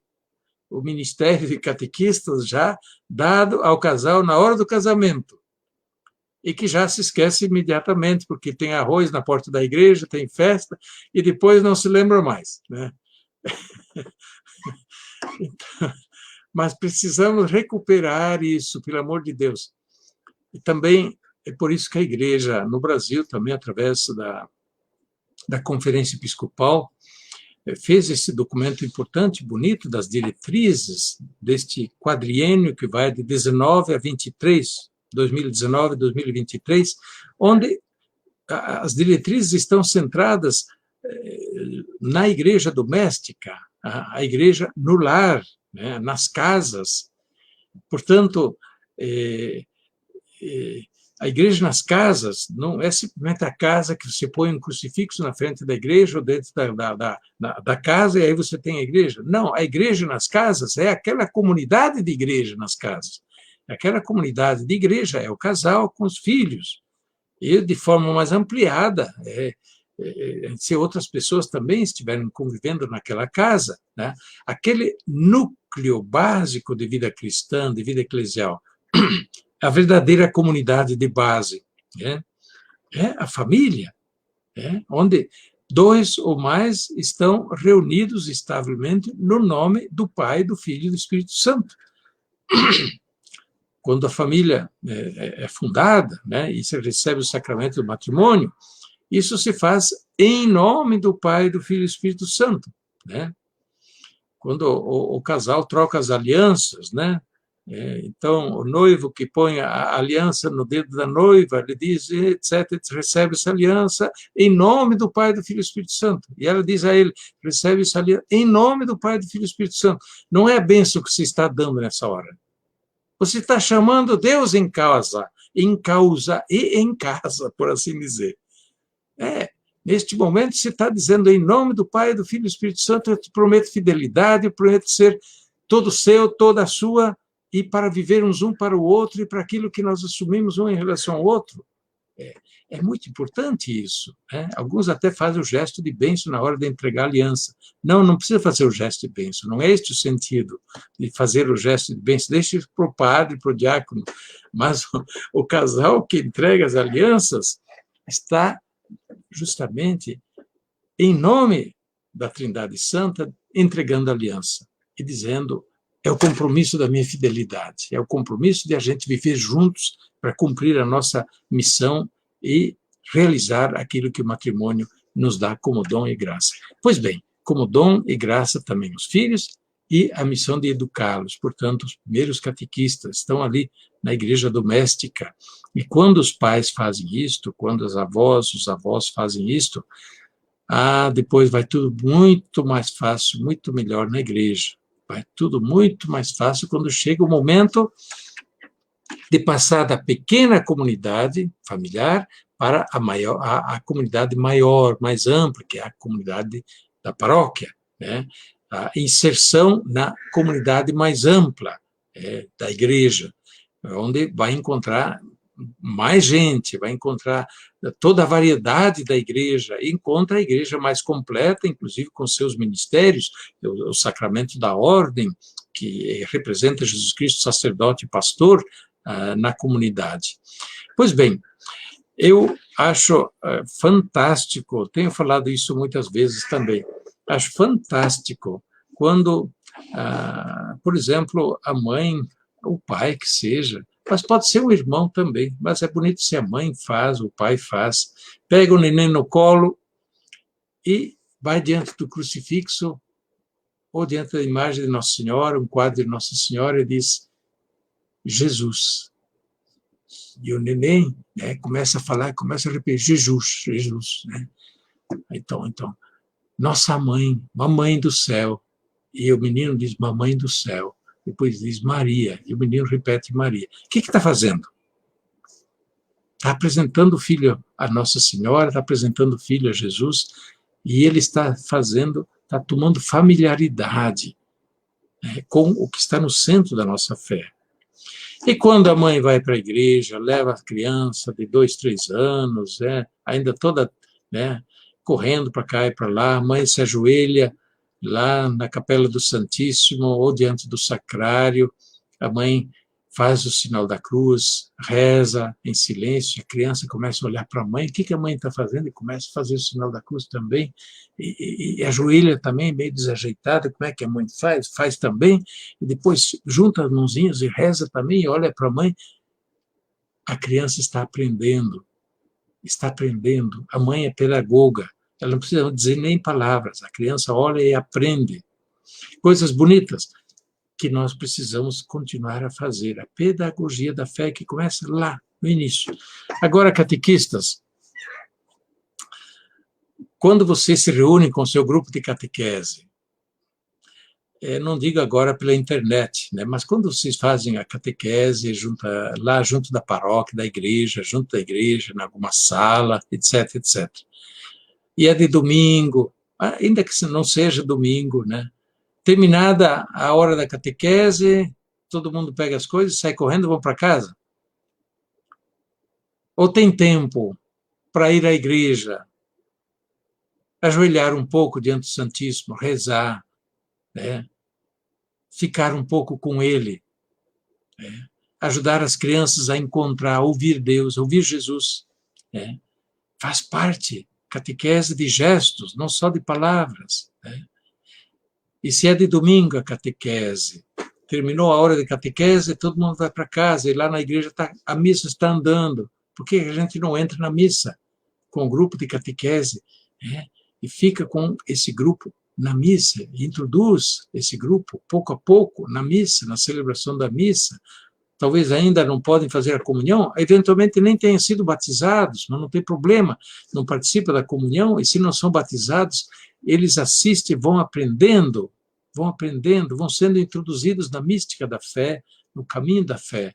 O ministério de catequistas já dado ao casal na hora do casamento, e que já se esquece imediatamente, porque tem arroz na porta da igreja, tem festa, e depois não se lembra mais, né? Então, mas precisamos recuperar isso, pelo amor de Deus. E também é por isso que a igreja, no Brasil, também através da Conferência Episcopal, fez esse documento importante, bonito, das diretrizes deste quadriênio que vai de 19 a 23, 2019 a 2023, onde as diretrizes estão centradas na igreja doméstica, a igreja no lar, né, nas casas. Portanto, a igreja nas casas não é simplesmente a casa que você põe um crucifixo na frente da igreja ou dentro da casa e aí você tem a igreja. Não, a igreja nas casas é aquela comunidade de igreja nas casas. Aquela comunidade de igreja é o casal com os filhos. E de forma mais ampliada, se outras pessoas também estiverem convivendo naquela casa, né? Aquele núcleo básico de vida cristã, de vida eclesial, a verdadeira comunidade de base, né? É a família, onde dois ou mais estão reunidos estavelmente no nome do Pai, do Filho e do Espírito Santo. quando a família é fundada, né, e você recebe o sacramento do matrimônio, isso se faz em nome do Pai, do Filho e do Espírito Santo, né? Quando o casal troca as alianças, né? Então, o noivo que põe a aliança no dedo da noiva, ele diz, etc., recebe essa aliança em nome do Pai, do Filho e do Espírito Santo. E ela diz a ele, recebe essa aliança em nome do Pai, do Filho e do Espírito Santo. Não é a bênção que você está dando nessa hora. Você está chamando Deus em causa e em casa, por assim dizer. Neste momento, você está dizendo em nome do Pai, do Filho e do Espírito Santo, eu te prometo fidelidade, eu prometo ser todo seu, toda sua, e para vivermos um para o outro e para aquilo que nós assumimos um em relação ao outro. É muito importante isso, né? Alguns até fazem o gesto de bênção na hora de entregar a aliança. Não precisa fazer o gesto de bênção, não é este o sentido de fazer o gesto de bênção. Deixe isso para o padre, para o diácono. Mas o casal que entrega as alianças está justamente em nome da Trindade Santa entregando a aliança e dizendo: é o compromisso da minha fidelidade, é o compromisso de a gente viver juntos para cumprir a nossa missão e realizar aquilo que o matrimônio nos dá como dom e graça. Pois bem, como dom e graça também os filhos e a missão de educá-los. Portanto, os primeiros catequistas estão ali na igreja doméstica. E quando os pais fazem isto, quando os avós fazem isto, depois vai tudo muito mais fácil, muito melhor na igreja. Vai tudo muito mais fácil quando chega o momento de passar da pequena comunidade familiar para a comunidade maior, mais ampla, que é a comunidade da paróquia, né? A inserção na comunidade mais ampla da igreja, onde vai encontrar mais gente, vai encontrar toda a variedade da igreja, e encontra a igreja mais completa, inclusive com seus ministérios, o sacramento da ordem, que representa Jesus Cristo, sacerdote e pastor, na comunidade. Pois bem, eu acho fantástico, tenho falado isso muitas vezes também, acho fantástico quando, por exemplo, a mãe, o pai que seja, mas pode ser o irmão também, mas é bonito se a mãe faz, o pai faz, pega o neném no colo e vai diante do crucifixo ou diante da imagem de Nossa Senhora, um quadro de Nossa Senhora, e diz: Jesus. E o neném, né, começa a falar, começa a repetir: Jesus, Jesus. Né? Então, nossa mãe, mamãe do céu. E o menino diz: mamãe do céu. Depois diz Maria, e o menino repete Maria. O que está fazendo? Está apresentando o filho a Nossa Senhora, está apresentando o filho a Jesus, e ele está tomando familiaridade, né, com o que está no centro da nossa fé. E quando a mãe vai para a igreja, leva a criança de 2, 3 anos, ainda toda, né, correndo para cá e para lá, a mãe se ajoelha lá na Capela do Santíssimo ou diante do Sacrário, a mãe faz o sinal da cruz, reza em silêncio, a criança começa a olhar para a mãe, o que a mãe está fazendo? E começa a fazer o sinal da cruz também, e ajoelha também, meio desajeitada, como é que a mãe faz? Faz também, e depois junta as mãozinhas e reza também, e olha para a mãe. A criança está aprendendo, a mãe é pedagoga, ela não precisa dizer nem palavras, a criança olha e aprende. Coisas bonitas que nós precisamos continuar a fazer. A pedagogia da fé que começa lá, no início. Agora, catequistas, quando você se reúne com o seu grupo de catequese, não digo agora pela internet, né, mas quando vocês fazem a catequese lá junto da paróquia, da igreja, junto da igreja, em alguma sala, etc, etc. E é de domingo, ainda que não seja domingo, né? Terminada a hora da catequese, todo mundo pega as coisas, sai correndo e vão para casa? Ou tem tempo para ir à igreja, ajoelhar um pouco diante do Santíssimo, rezar, né? Ficar um pouco com Ele, né? Ajudar as crianças a encontrar, ouvir Deus, ouvir Jesus, né? Faz parte, catequese de gestos, não só de palavras, né? E se é de domingo a catequese, terminou a hora de catequese, todo mundo vai para casa, e lá na igreja a missa está andando. Por que a gente não entra na missa com o grupo de catequese, né? E fica com esse grupo na missa, e introduz esse grupo pouco a pouco na missa, na celebração da missa? Talvez ainda não podem fazer a comunhão, eventualmente nem tenham sido batizados, mas não tem problema, não participam da comunhão, e se não são batizados, eles assistem, vão aprendendo, vão sendo introduzidos na mística da fé, no caminho da fé.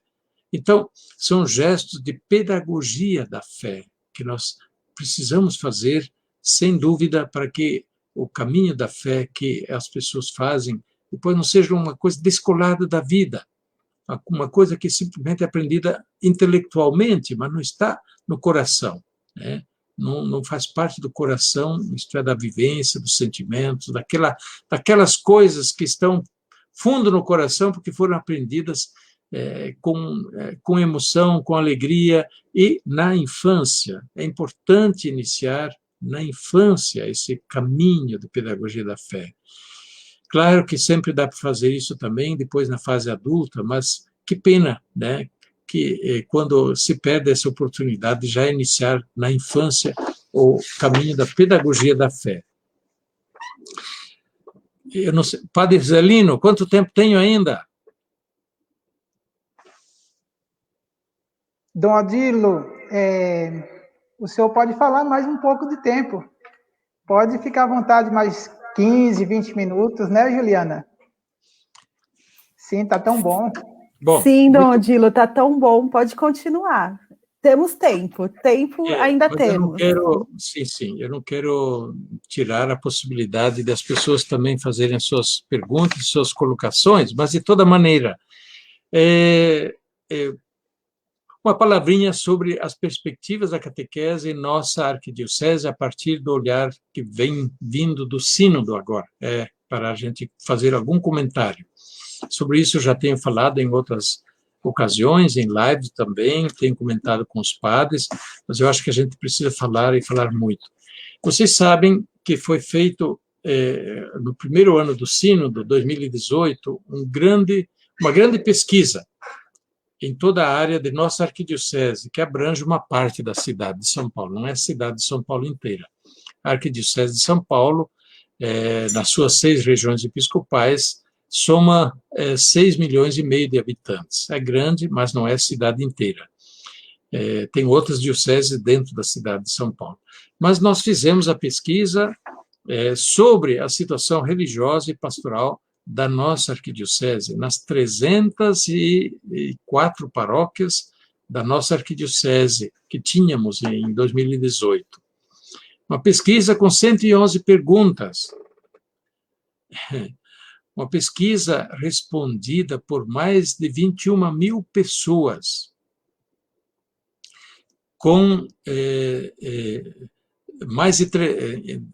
Então, são gestos de pedagogia da fé que nós precisamos fazer, sem dúvida, para que o caminho da fé que as pessoas fazem depois não seja uma coisa descolada da vida, uma coisa que simplesmente é aprendida intelectualmente, mas não está no coração, né? Não faz parte do coração, isto é, da vivência, dos sentimentos, daquelas coisas que estão fundo no coração, porque foram aprendidas com emoção, com alegria, e na infância. É importante iniciar na infância esse caminho de pedagogia da fé. Claro que sempre dá para fazer isso também depois na fase adulta, mas que pena, né, que quando se perde essa oportunidade de já iniciar na infância o caminho da pedagogia da fé. Eu não sei, Padre Zelino, quanto tempo tenho ainda? Dom Odilo, o senhor pode falar mais um pouco de tempo. Pode ficar à vontade mais 15, 20 minutos, né, Juliana? Sim, está tão bom. Sim, Dom Odilo, está tão bom, pode continuar. Temos tempo ainda temos. Eu não quero tirar a possibilidade das pessoas também fazerem suas perguntas, suas colocações, mas de toda maneira, uma palavrinha sobre as perspectivas da catequese em nossa arquidiocese a partir do olhar que vem vindo do sínodo agora, para a gente fazer algum comentário. Sobre isso eu já tenho falado em outras ocasiões, em lives também, tenho comentado com os padres, mas eu acho que a gente precisa falar e falar muito. Vocês sabem que foi feito, no primeiro ano do sínodo, 2018, uma grande pesquisa em toda a área de nossa arquidiocese, que abrange uma parte da cidade de São Paulo, não é a cidade de São Paulo inteira. A arquidiocese de São Paulo, nas suas 6 regiões episcopais, soma 6,5 milhões de habitantes. É grande, mas não é a cidade inteira. Tem outras dioceses dentro da cidade de São Paulo. Mas nós fizemos a pesquisa sobre a situação religiosa e pastoral da nossa arquidiocese, nas 304 paróquias da nossa arquidiocese que tínhamos em 2018. Uma pesquisa com 111 perguntas. Uma pesquisa respondida por mais de 21 mil pessoas,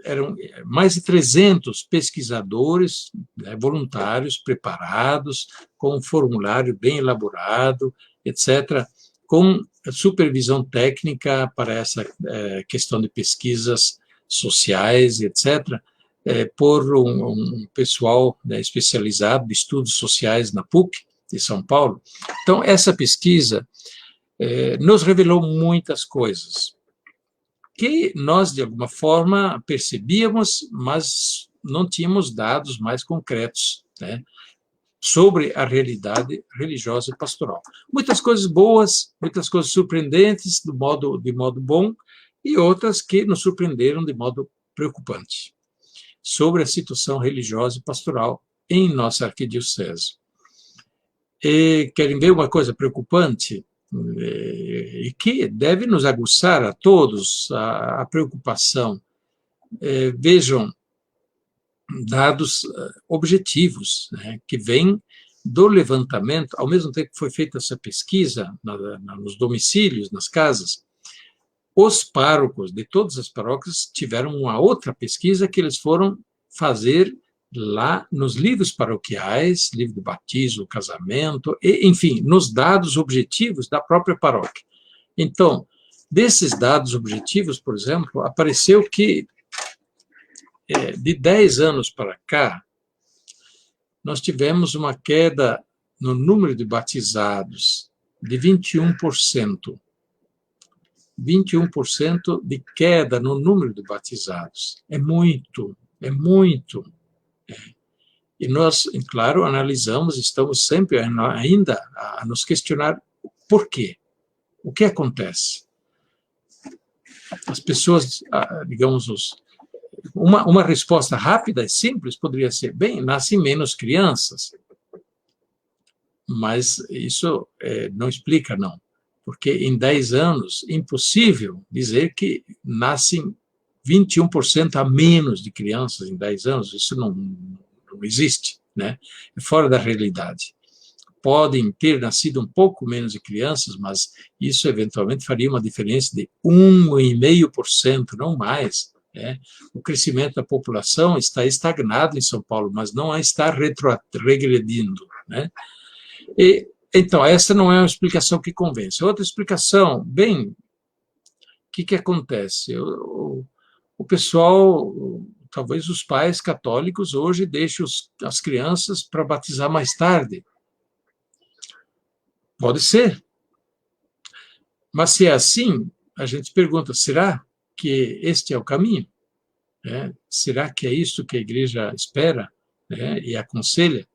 eram mais de 300 pesquisadores, voluntários, preparados, com um formulário bem elaborado, etc., com supervisão técnica para essa questão de pesquisas sociais, etc., por um pessoal especializado de estudos sociais na PUC de São Paulo. Então, essa pesquisa nos revelou muitas coisas que nós, de alguma forma, percebíamos, mas não tínhamos dados mais concretos, né, sobre a realidade religiosa e pastoral. Muitas coisas boas, muitas coisas surpreendentes de modo bom, e outras que nos surpreenderam de modo preocupante, sobre a situação religiosa e pastoral em nossa arquidiocese. E querem ver uma coisa preocupante? E que deve nos aguçar a todos a preocupação. Vejam dados objetivos, né, que vêm do levantamento, ao mesmo tempo que foi feita essa pesquisa nos domicílios, nas casas, os párocos de todas as paróquias tiveram uma outra pesquisa que eles foram fazer lá nos livros paroquiais, livro de batismo, casamento, e, enfim, nos dados objetivos da própria paróquia. Então, desses dados objetivos, por exemplo, apareceu que de 10 anos para cá, nós tivemos uma queda no número de batizados de 21%. 21% de queda no número de batizados. É muito, é muito. E nós, claro, analisamos, estamos sempre ainda a nos questionar por quê. O que acontece? As pessoas, digamos, uma resposta rápida e simples poderia ser, bem, nascem menos crianças. Mas isso não explica, não. Porque em 10 anos, impossível dizer que nascem 21% a menos de crianças em 10 anos. Isso não existe, né? É fora da realidade. Podem ter nascido um pouco menos de crianças, mas isso eventualmente faria uma diferença de 1,5%, não mais. Né? O crescimento da população está estagnado em São Paulo, mas não está regredindo. Né? Então, essa não é uma explicação que convence. Outra explicação, bem, o que acontece? O pessoal, talvez os pais católicos, hoje deixam as crianças para batizar mais tarde. Pode ser. Mas se é assim, a gente pergunta, será que este é o caminho? Será que é isso que a igreja espera, né, e aconselha?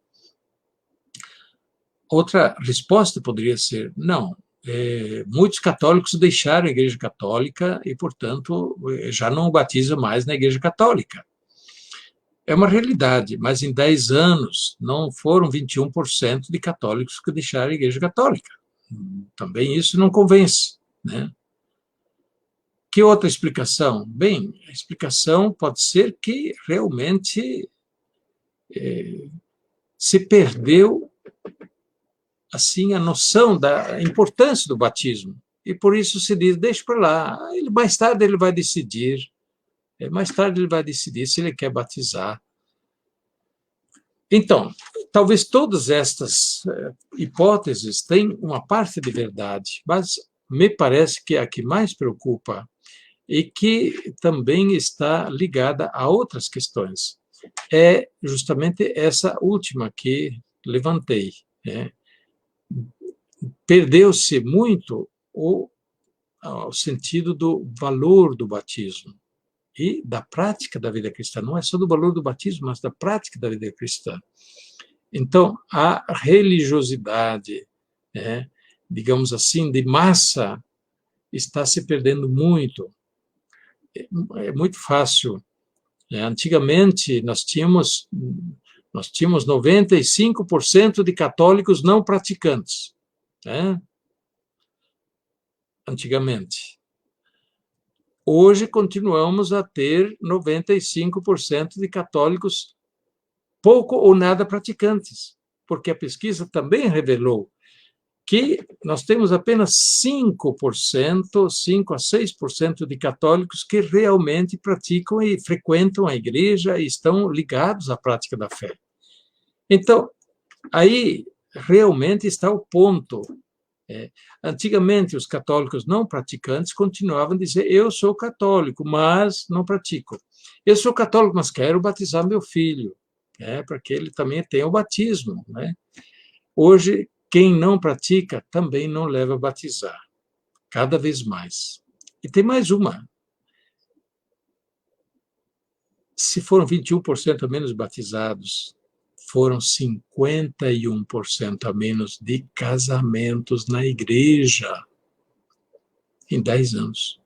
Outra resposta poderia ser, não, muitos católicos deixaram a igreja católica e, portanto, já não batizam mais na igreja católica. É uma realidade, mas em 10 anos não foram 21% de católicos que deixaram a igreja católica. Também isso não convence, né? Que outra explicação? Bem, a explicação pode ser que realmente se perdeu assim a noção da importância do batismo. E por isso se diz, deixa para lá, mais tarde ele vai decidir, se ele quer batizar. Então, talvez todas estas hipóteses tenham uma parte de verdade, mas me parece que a que mais preocupa e que também está ligada a outras questões é justamente essa última que levantei. Né? Perdeu-se muito o sentido do valor do batismo e da prática da vida cristã. Não é só do valor do batismo, mas da prática da vida cristã. Então, a religiosidade, digamos assim, de massa, está se perdendo muito. É muito fácil. Antigamente, nós tínhamos 95% de católicos não praticantes. Antigamente. Hoje, continuamos a ter 95% de católicos pouco ou nada praticantes, porque a pesquisa também revelou que nós temos apenas 5 a 6% de católicos que realmente praticam e frequentam a igreja e estão ligados à prática da fé. Então, aí realmente está o ponto. Antigamente, os católicos não praticantes continuavam a dizer, eu sou católico, mas não pratico. Eu sou católico, mas quero batizar meu filho, para que ele também tenha o batismo. Né? Hoje, quem não pratica também não leva a batizar, cada vez mais. E tem mais uma. Se foram 21% a menos batizados, foram 51% a menos de casamentos na igreja em 10 anos.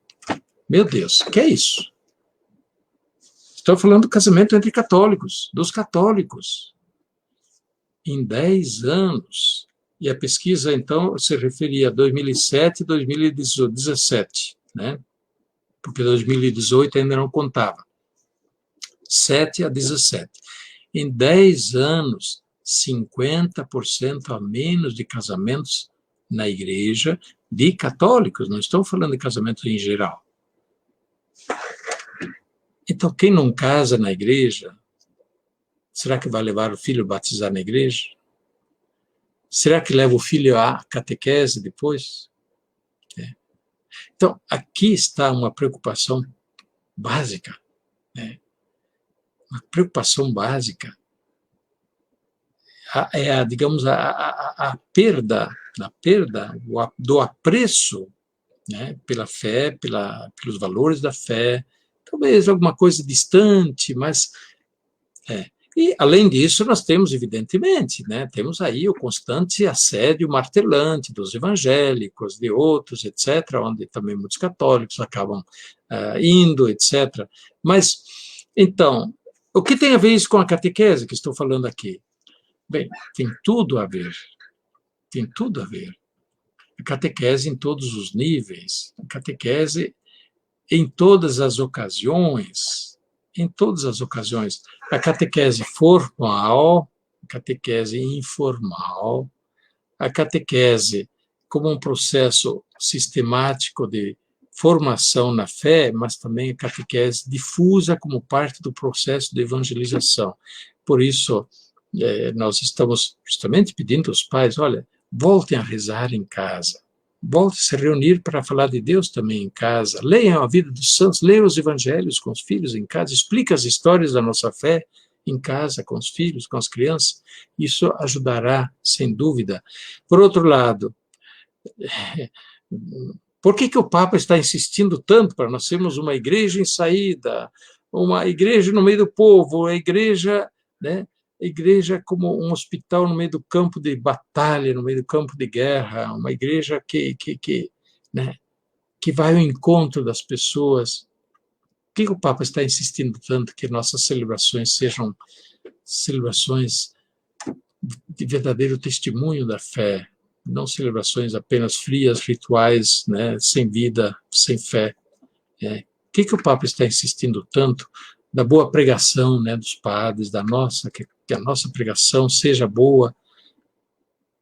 Meu Deus, o que é isso? Estou falando do casamento entre católicos, dos católicos. Em 10 anos, e a pesquisa, então, se referia a 2007 e 2017, né? Porque 2018 ainda não contava. 7 a 17. Em 10 anos, 50% a menos de casamentos na igreja de católicos, não estou falando de casamentos em geral. Então, quem não casa na igreja, será que vai levar o filho a batizar na igreja? Será que leva o filho à catequese depois? Então, aqui está uma preocupação básica, né? Uma preocupação básica. digamos, a perda do apreço, né, pela fé, pelos valores da fé, talvez alguma coisa distante, mas... E, além disso, nós temos, evidentemente, né, temos aí o constante assédio martelante dos evangélicos, de outros, etc., onde também muitos católicos acabam indo, etc. Mas, então, o que tem a ver isso com a catequese que estou falando aqui? Bem, tem tudo a ver. Tem tudo a ver. A catequese em todos os níveis, a catequese em todas as ocasiões, a catequese formal, a catequese informal, a catequese como um processo sistemático de formação na fé, mas também a catequese difusa como parte do processo de evangelização. Por isso, nós estamos justamente pedindo aos pais, olha, voltem a rezar em casa, voltem a se reunir para falar de Deus também em casa, leiam a vida dos santos, leiam os evangelhos com os filhos em casa, expliquem as histórias da nossa fé em casa, com os filhos, com as crianças, isso ajudará, sem dúvida. Por outro lado, por que o Papa está insistindo tanto para nós sermos uma igreja em saída, uma igreja no meio do povo, a igreja, né, a igreja como um hospital no meio do campo de batalha, no meio do campo de guerra, uma igreja que vai ao encontro das pessoas. Por que o Papa está insistindo tanto que nossas celebrações sejam celebrações de verdadeiro testemunho da fé, não celebrações apenas frias, rituais, né, sem vida, sem fé? Por que o Papa está insistindo tanto da boa pregação, né, dos padres, que a nossa pregação seja boa,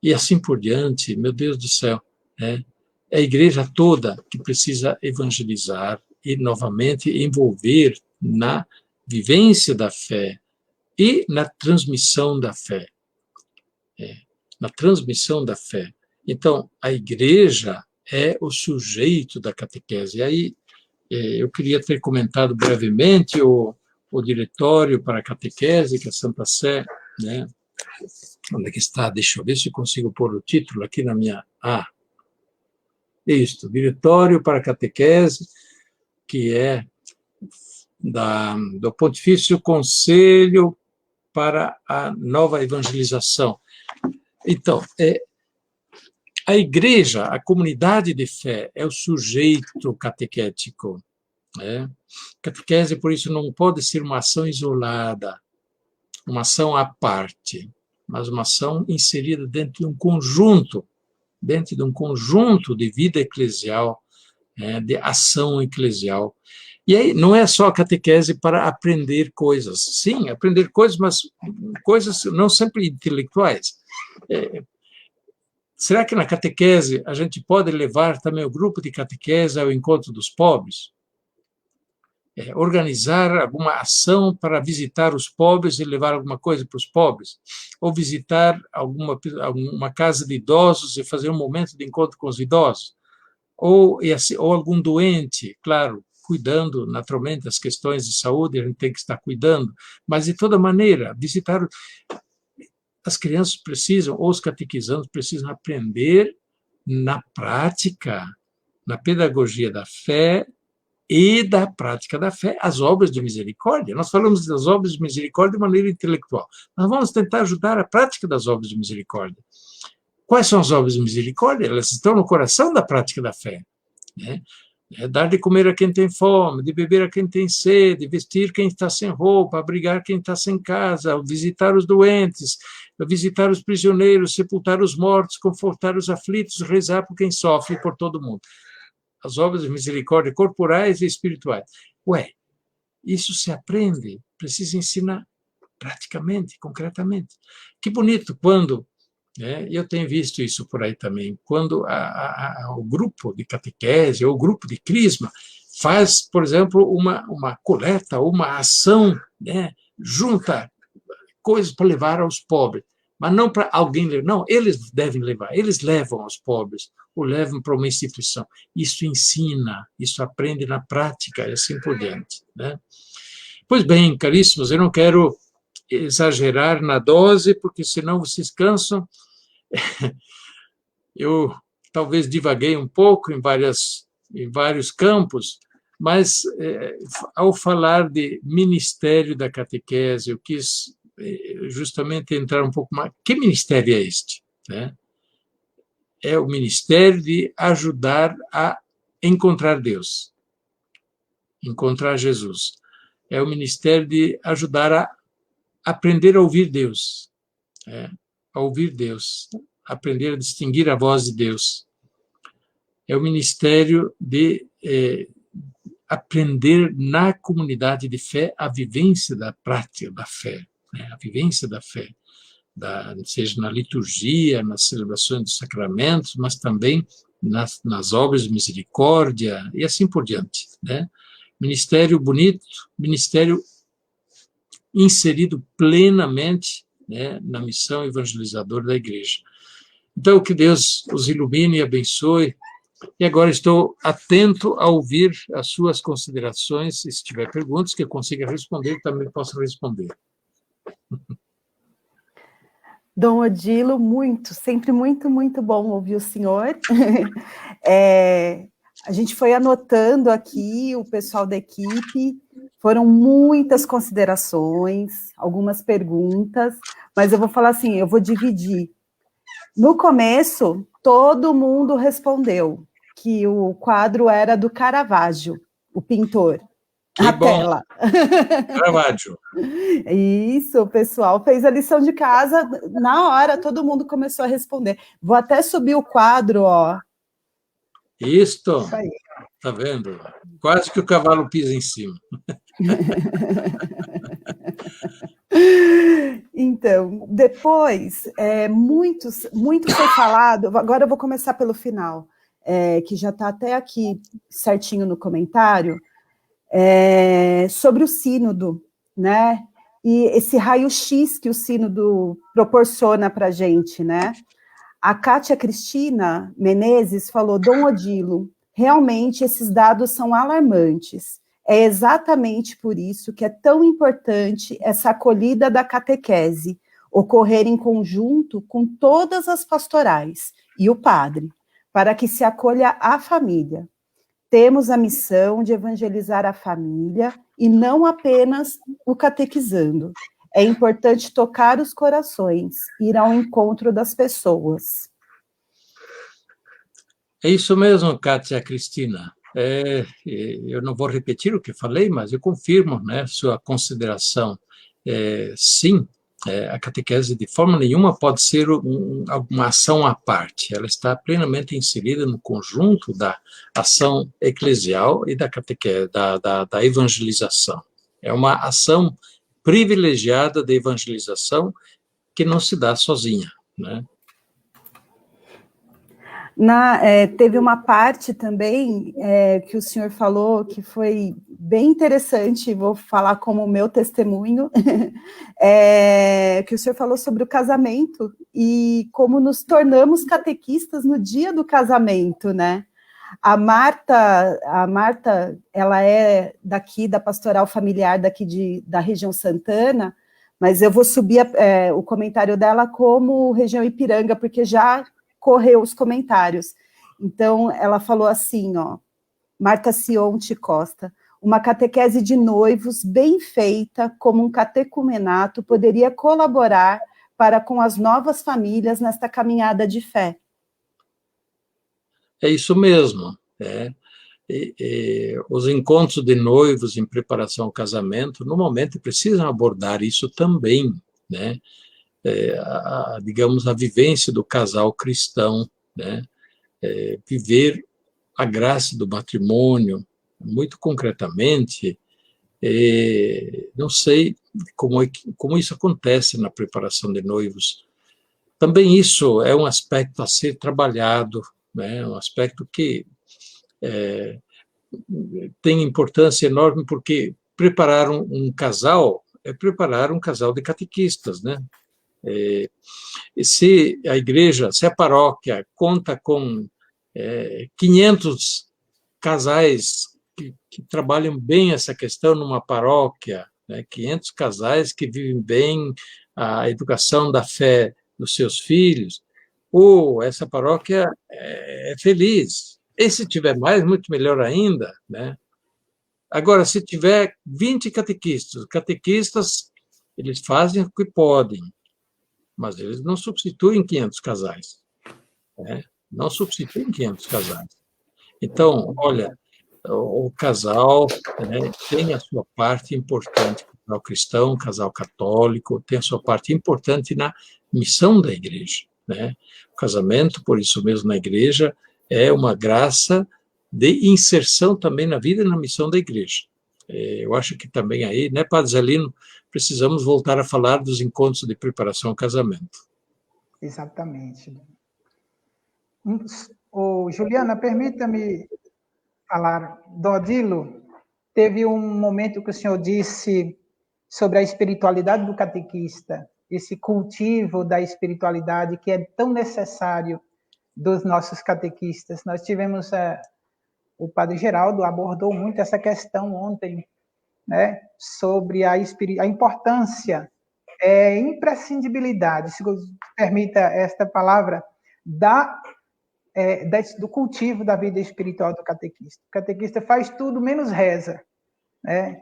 e assim por diante? Meu Deus do céu, né? É a igreja toda que precisa evangelizar e, novamente, envolver na vivência da fé e na transmissão da fé. Na transmissão da fé. Então, a igreja é o sujeito da catequese. E aí, eu queria ter comentado brevemente o Diretório para a Catequese, que a Santa Sé, né? Onde é que está? Deixa eu ver se consigo pôr o título aqui na minha... Isto, Diretório para a Catequese, que é do Pontifício Conselho para a Nova Evangelização. Então, a igreja, a comunidade de fé, é o sujeito catequético. Catequese, por isso, não pode ser uma ação isolada, uma ação à parte, mas uma ação inserida dentro de um conjunto de vida eclesial, de ação eclesial. E aí não é só a catequese para aprender coisas. Sim, aprender coisas, mas coisas não sempre intelectuais. Será que na catequese a gente pode levar também o grupo de catequese ao encontro dos pobres? Organizar alguma ação para visitar os pobres e levar alguma coisa para os pobres? Ou visitar alguma casa de idosos e fazer um momento de encontro com os idosos? Ou algum doente, claro, cuidando naturalmente das questões de saúde, a gente tem que estar cuidando, mas de toda maneira, visitar. As crianças precisam, ou os catequizandos precisam aprender na prática, na pedagogia da fé e da prática da fé, as obras de misericórdia. Nós falamos das obras de misericórdia de maneira intelectual. Nós vamos tentar ajudar a prática das obras de misericórdia. Quais são as obras de misericórdia? Elas estão no coração da prática da fé, né? Dar de comer a quem tem fome, de beber a quem tem sede, vestir quem está sem roupa, abrigar quem está sem casa, visitar os doentes, visitar os prisioneiros, sepultar os mortos, confortar os aflitos, rezar por quem sofre e por todo mundo. As obras de misericórdia corporais e espirituais. Isso se aprende, precisa ensinar praticamente, concretamente. Que bonito quando, eu tenho visto isso por aí também, quando o grupo de catequese ou o grupo de crisma faz, por exemplo, uma coleta, uma ação, junta coisas para levar aos pobres, mas não para alguém levar, não, eles devem levar, eles levam aos pobres, ou levam para uma instituição. Isso ensina, isso aprende na prática, e assim por diante, né? Pois bem, caríssimos, eu não quero exagerar na dose, porque senão vocês cansam. Eu talvez divaguei um pouco em vários campos, mas ao falar de ministério da catequese, eu quis justamente entrar um pouco mais. Que ministério é este? Né? É o ministério de ajudar a encontrar Deus, encontrar Jesus. É o ministério de ajudar a aprender a ouvir Deus, a ouvir Deus, aprender a distinguir a voz de Deus. É o ministério de aprender na comunidade de fé a vivência da prática da fé, a vivência da fé, seja na liturgia, nas celebrações dos sacramentos, mas também nas obras de misericórdia e assim por diante. Né? Ministério bonito, ministério inserido plenamente, né, na missão evangelizadora da Igreja. Então, que Deus os ilumine e abençoe. E agora estou atento a ouvir as suas considerações. Se tiver perguntas que eu consiga responder, também posso responder. Dom Odilo, sempre muito bom ouvir o senhor. A gente foi anotando aqui, o pessoal da equipe, foram muitas considerações, algumas perguntas, mas eu vou falar assim, eu vou dividir. No começo, todo mundo respondeu que o quadro era do Caravaggio, o pintor. Que bom. Tela. Caravaggio. Isso, o pessoal fez a lição de casa, na hora todo mundo começou a responder. Vou até subir o quadro, ó. Isto, tá vendo? Quase que o cavalo pisa em cima. Então, depois, muito foi falado, agora eu vou começar pelo final, que já está até aqui certinho no comentário, sobre o sínodo, né? E esse raio-x que o sínodo proporciona para a gente, né? A Kátia Cristina Menezes falou, Dom Odilo, realmente esses dados são alarmantes. É exatamente por isso que é tão importante essa acolhida da catequese, ocorrer em conjunto com todas as pastorais e o padre, para que se acolha a família. Temos a missão de evangelizar a família e não apenas o catequizando. É importante tocar os corações, ir ao encontro das pessoas. É isso mesmo, Kátia Cristina. Eu não vou repetir o que falei, mas eu confirmo, né, sua consideração. Sim, a catequese de forma nenhuma pode ser uma ação à parte. Ela está plenamente inserida no conjunto da ação eclesial e da catequese, da evangelização. É uma ação privilegiada de evangelização que não se dá sozinha, né? Teve uma parte também que o senhor falou que foi bem interessante, vou falar como meu testemunho, que o senhor falou sobre o casamento e como nos tornamos catequistas no dia do casamento, né? A Marta, ela é daqui, da Pastoral Familiar daqui da região Santana, mas eu vou subir o comentário dela como região Ipiranga, porque já correu os comentários. Então, ela falou assim, ó, Marta Cionti Costa, uma catequese de noivos bem feita, como um catecumenato, poderia colaborar para com as novas famílias nesta caminhada de fé. É isso mesmo. Os encontros de noivos em preparação ao casamento, normalmente precisam abordar isso também, né? Digamos, a vivência do casal cristão, né? Viver a graça do matrimônio, muito concretamente. Não sei como isso acontece na preparação de noivos. Também isso é um aspecto a ser trabalhado, né? Um aspecto que tem importância enorme, porque preparar um casal é preparar um casal de catequistas, né? Se a igreja, se a paróquia conta com 500 casais que trabalham bem essa questão numa paróquia, né? 500 casais que vivem bem a educação da fé dos seus filhos. Essa paróquia é feliz. E se tiver mais, muito melhor ainda, né? Agora, se tiver 20 catequistas, eles fazem o que podem, mas eles não substituem 500 casais, né? Não substituem 500 casais. Então, olha, o casal, né, tem a sua parte importante, o casal cristão, o casal católico, tem a sua parte importante na missão da igreja, né? O casamento, por isso mesmo, na igreja, é uma graça de inserção também na vida e na missão da igreja. Eu acho que também aí, né, Padre Zelino, precisamos voltar a falar dos encontros de preparação ao casamento. Exatamente. Juliana, permita-me falar. Dom Odilo, teve um momento que o senhor disse sobre a espiritualidade do catequista, esse cultivo da espiritualidade que é tão necessário dos nossos catequistas. Nós tivemos, o Padre Geraldo abordou muito essa questão ontem, né, sobre a importância, imprescindibilidade, se permita esta palavra, do cultivo da vida espiritual do catequista. O catequista faz tudo menos reza, né?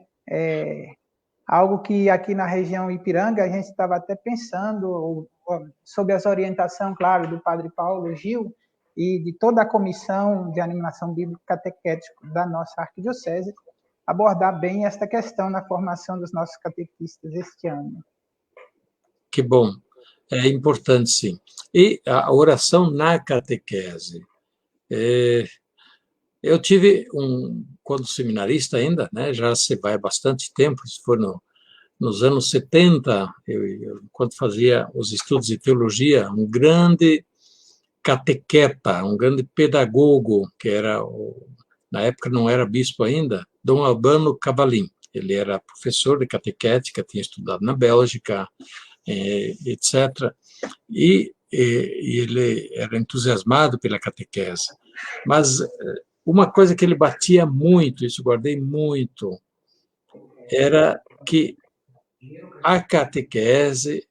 Algo que aqui na região Ipiranga a gente estava até pensando, sob as orientações, claro, do Padre Paulo Gil e de toda a comissão de animação bíblica catequética da nossa arquidiocese, abordar bem esta questão na formação dos nossos catequistas este ano. Que bom. É importante, sim. E a oração na catequese. Eu tive quando seminarista ainda, né, já se vai há bastante tempo, isso foi nos anos 70, quando fazia os estudos de teologia, um grande catequeta, um grande pedagogo, que era, na época não era bispo ainda, Dom Albano Cavalim. Ele era professor de catequética, tinha estudado na Bélgica, etc. E ele era entusiasmado pela catequese. Mas uma coisa que ele batia muito, isso guardei muito, era que a catequese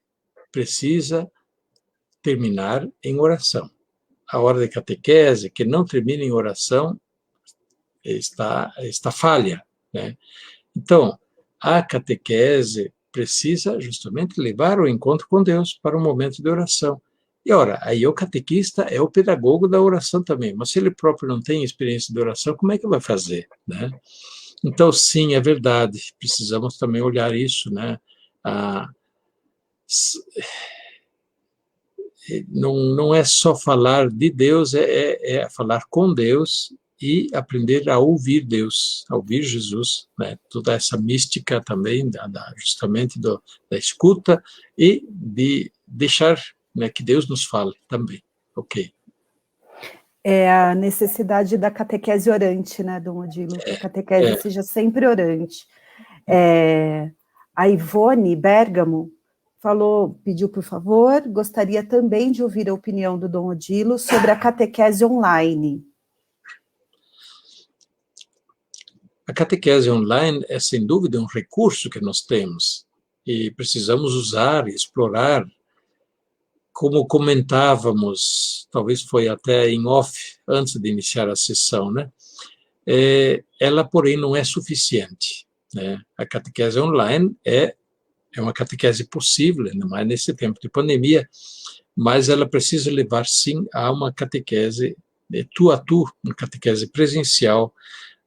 precisa terminar em oração. A hora de catequese que não termina em oração está falha, né? Então, a catequese precisa justamente levar o encontro com Deus para um momento de oração. E, ora, aí o catequista é o pedagogo da oração também, mas se ele próprio não tem experiência de oração, como é que vai fazer, né? Então, sim, é verdade, precisamos também olhar isso, né? Não é só falar de Deus, é falar com Deus e aprender a ouvir Deus, a ouvir Jesus, né? Toda essa mística também, justamente da escuta e de deixar, né, que Deus nos fale também. Ok. É a necessidade da catequese orante, né, Dom Odilo? Que a catequese seja sempre orante. A Ivone Bergamo pediu, por favor, gostaria também de ouvir a opinião do Dom Odilo sobre a catequese online. A catequese online é, sem dúvida, um recurso que nós temos e precisamos usar e explorar. Como comentávamos, talvez foi até em off, antes de iniciar a sessão, né? Ela, porém, não é suficiente, né? A catequese online é uma catequese possível, ainda mais nesse tempo de pandemia, mas ela precisa levar, sim, a uma catequese tu a tu, uma catequese presencial,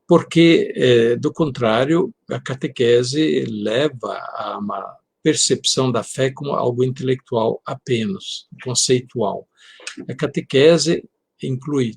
porque, do contrário, a catequese leva a uma percepção da fé como algo intelectual apenas, conceitual. A catequese inclui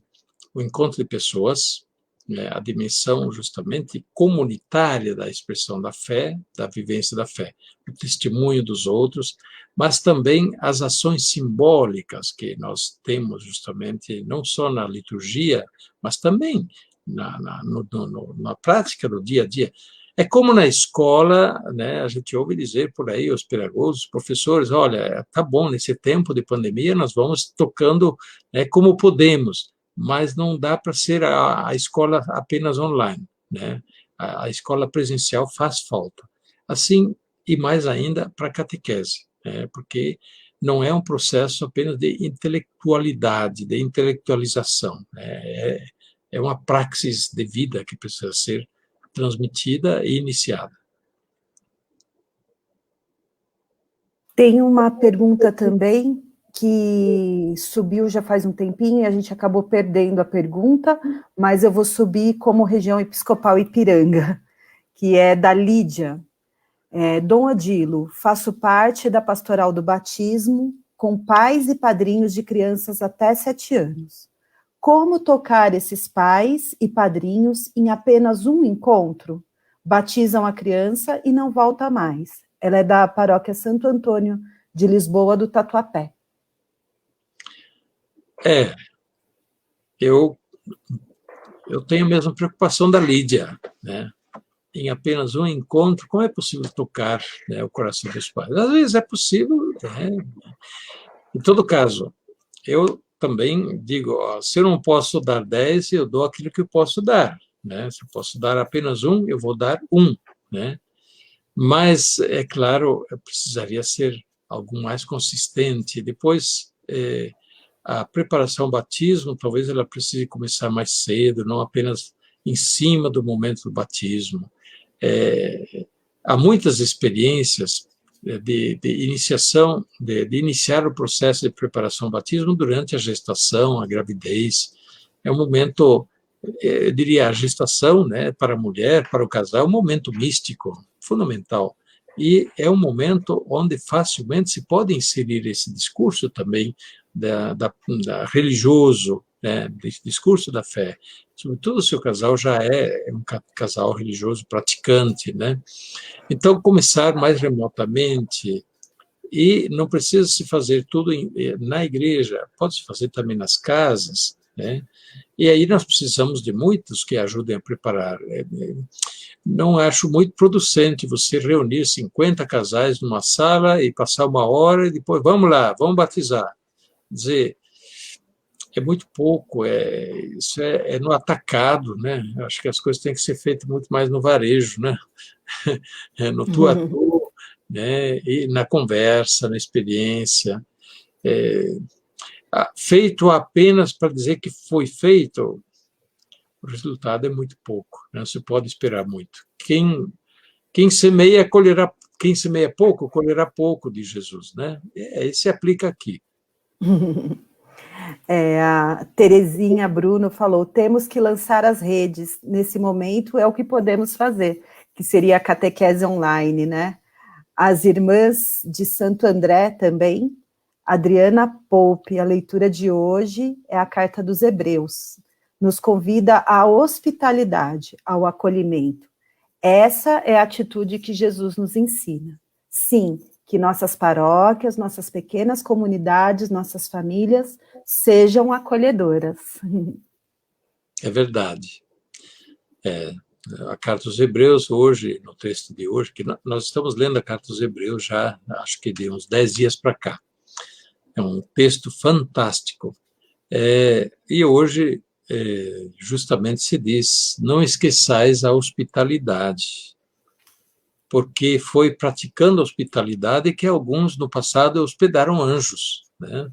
o encontro de pessoas, né, a dimensão justamente comunitária da expressão da fé, da vivência da fé, o testemunho dos outros, mas também as ações simbólicas que nós temos justamente, não só na liturgia, mas também na prática do dia a dia. É como na escola, né, a gente ouve dizer por aí, os pedagogos, os professores, olha, tá bom, nesse tempo de pandemia nós vamos tocando, né, como podemos, mas não dá para ser a escola apenas online, né? A escola presencial faz falta. Assim, e mais ainda para a catequese, porque não é um processo apenas de intelectualidade, de intelectualização, é uma praxis de vida que precisa ser transmitida e iniciada. Tem uma pergunta também que subiu já faz um tempinho e a gente acabou perdendo a pergunta, mas eu vou subir como região episcopal Ipiranga, que é da Lídia. Dom Odilo, faço parte da pastoral do batismo com pais e padrinhos de crianças até 7 anos. Como tocar esses pais e padrinhos em apenas um encontro? Batizam a criança e não volta mais. Ela é da paróquia Santo Antônio de Lisboa, do Tatuapé. Eu tenho a mesma preocupação da Lídia, né? Em apenas um encontro, como é possível tocar, né, o coração dos pais? Às vezes é possível, né? Em todo caso, eu também digo, se eu não posso dar 10, eu dou aquilo que eu posso dar, né? Se eu posso dar apenas um, eu vou dar um, né? Mas, é claro, precisaria ser algo mais consistente. Depois, a preparação ao batismo, talvez ela precise começar mais cedo, não apenas em cima do momento do batismo. Há muitas experiências de iniciação, de iniciar o processo de preparação ao batismo durante a gestação, a gravidez. É um momento, eu diria, a gestação, né, para a mulher, para o casal, é um momento místico, fundamental. E é um momento onde facilmente se pode inserir esse discurso também da religioso, né, discurso da fé, sobretudo se o casal já é um casal religioso praticante, né? Então, começar mais remotamente, e não precisa se fazer tudo na igreja, pode se fazer também nas casas, né? E aí nós precisamos de muitos que ajudem a preparar. Não acho muito producente você reunir 50 casais numa sala e passar 1 hora e depois, vamos lá, vamos batizar. Quer dizer, é muito pouco, isso é no atacado, né? Acho que as coisas têm que ser feitas muito mais no varejo, né? No tu a tu, né? E na conversa, na experiência. Feito apenas para dizer que foi feito, o resultado é muito pouco, não se pode esperar muito. Quem semeia, colherá, quem semeia pouco, colherá pouco, diz Jesus, né? Isso se aplica aqui. A Terezinha Bruno falou, temos que lançar as redes, nesse momento é o que podemos fazer, que seria a catequese online, né? As irmãs de Santo André também, Adriana Poupe, a leitura de hoje é a Carta dos Hebreus, nos convida à hospitalidade, ao acolhimento. Essa é a atitude que Jesus nos ensina. Sim, que nossas paróquias, nossas pequenas comunidades, nossas famílias sejam acolhedoras. É verdade. A Carta dos Hebreus, hoje, no texto de hoje, que nós estamos lendo a Carta dos Hebreus já, acho que de uns 10 dias para cá. É um texto fantástico. E hoje, justamente se diz, não esqueçais a hospitalidade, porque foi praticando a hospitalidade que alguns no passado hospedaram anjos, né?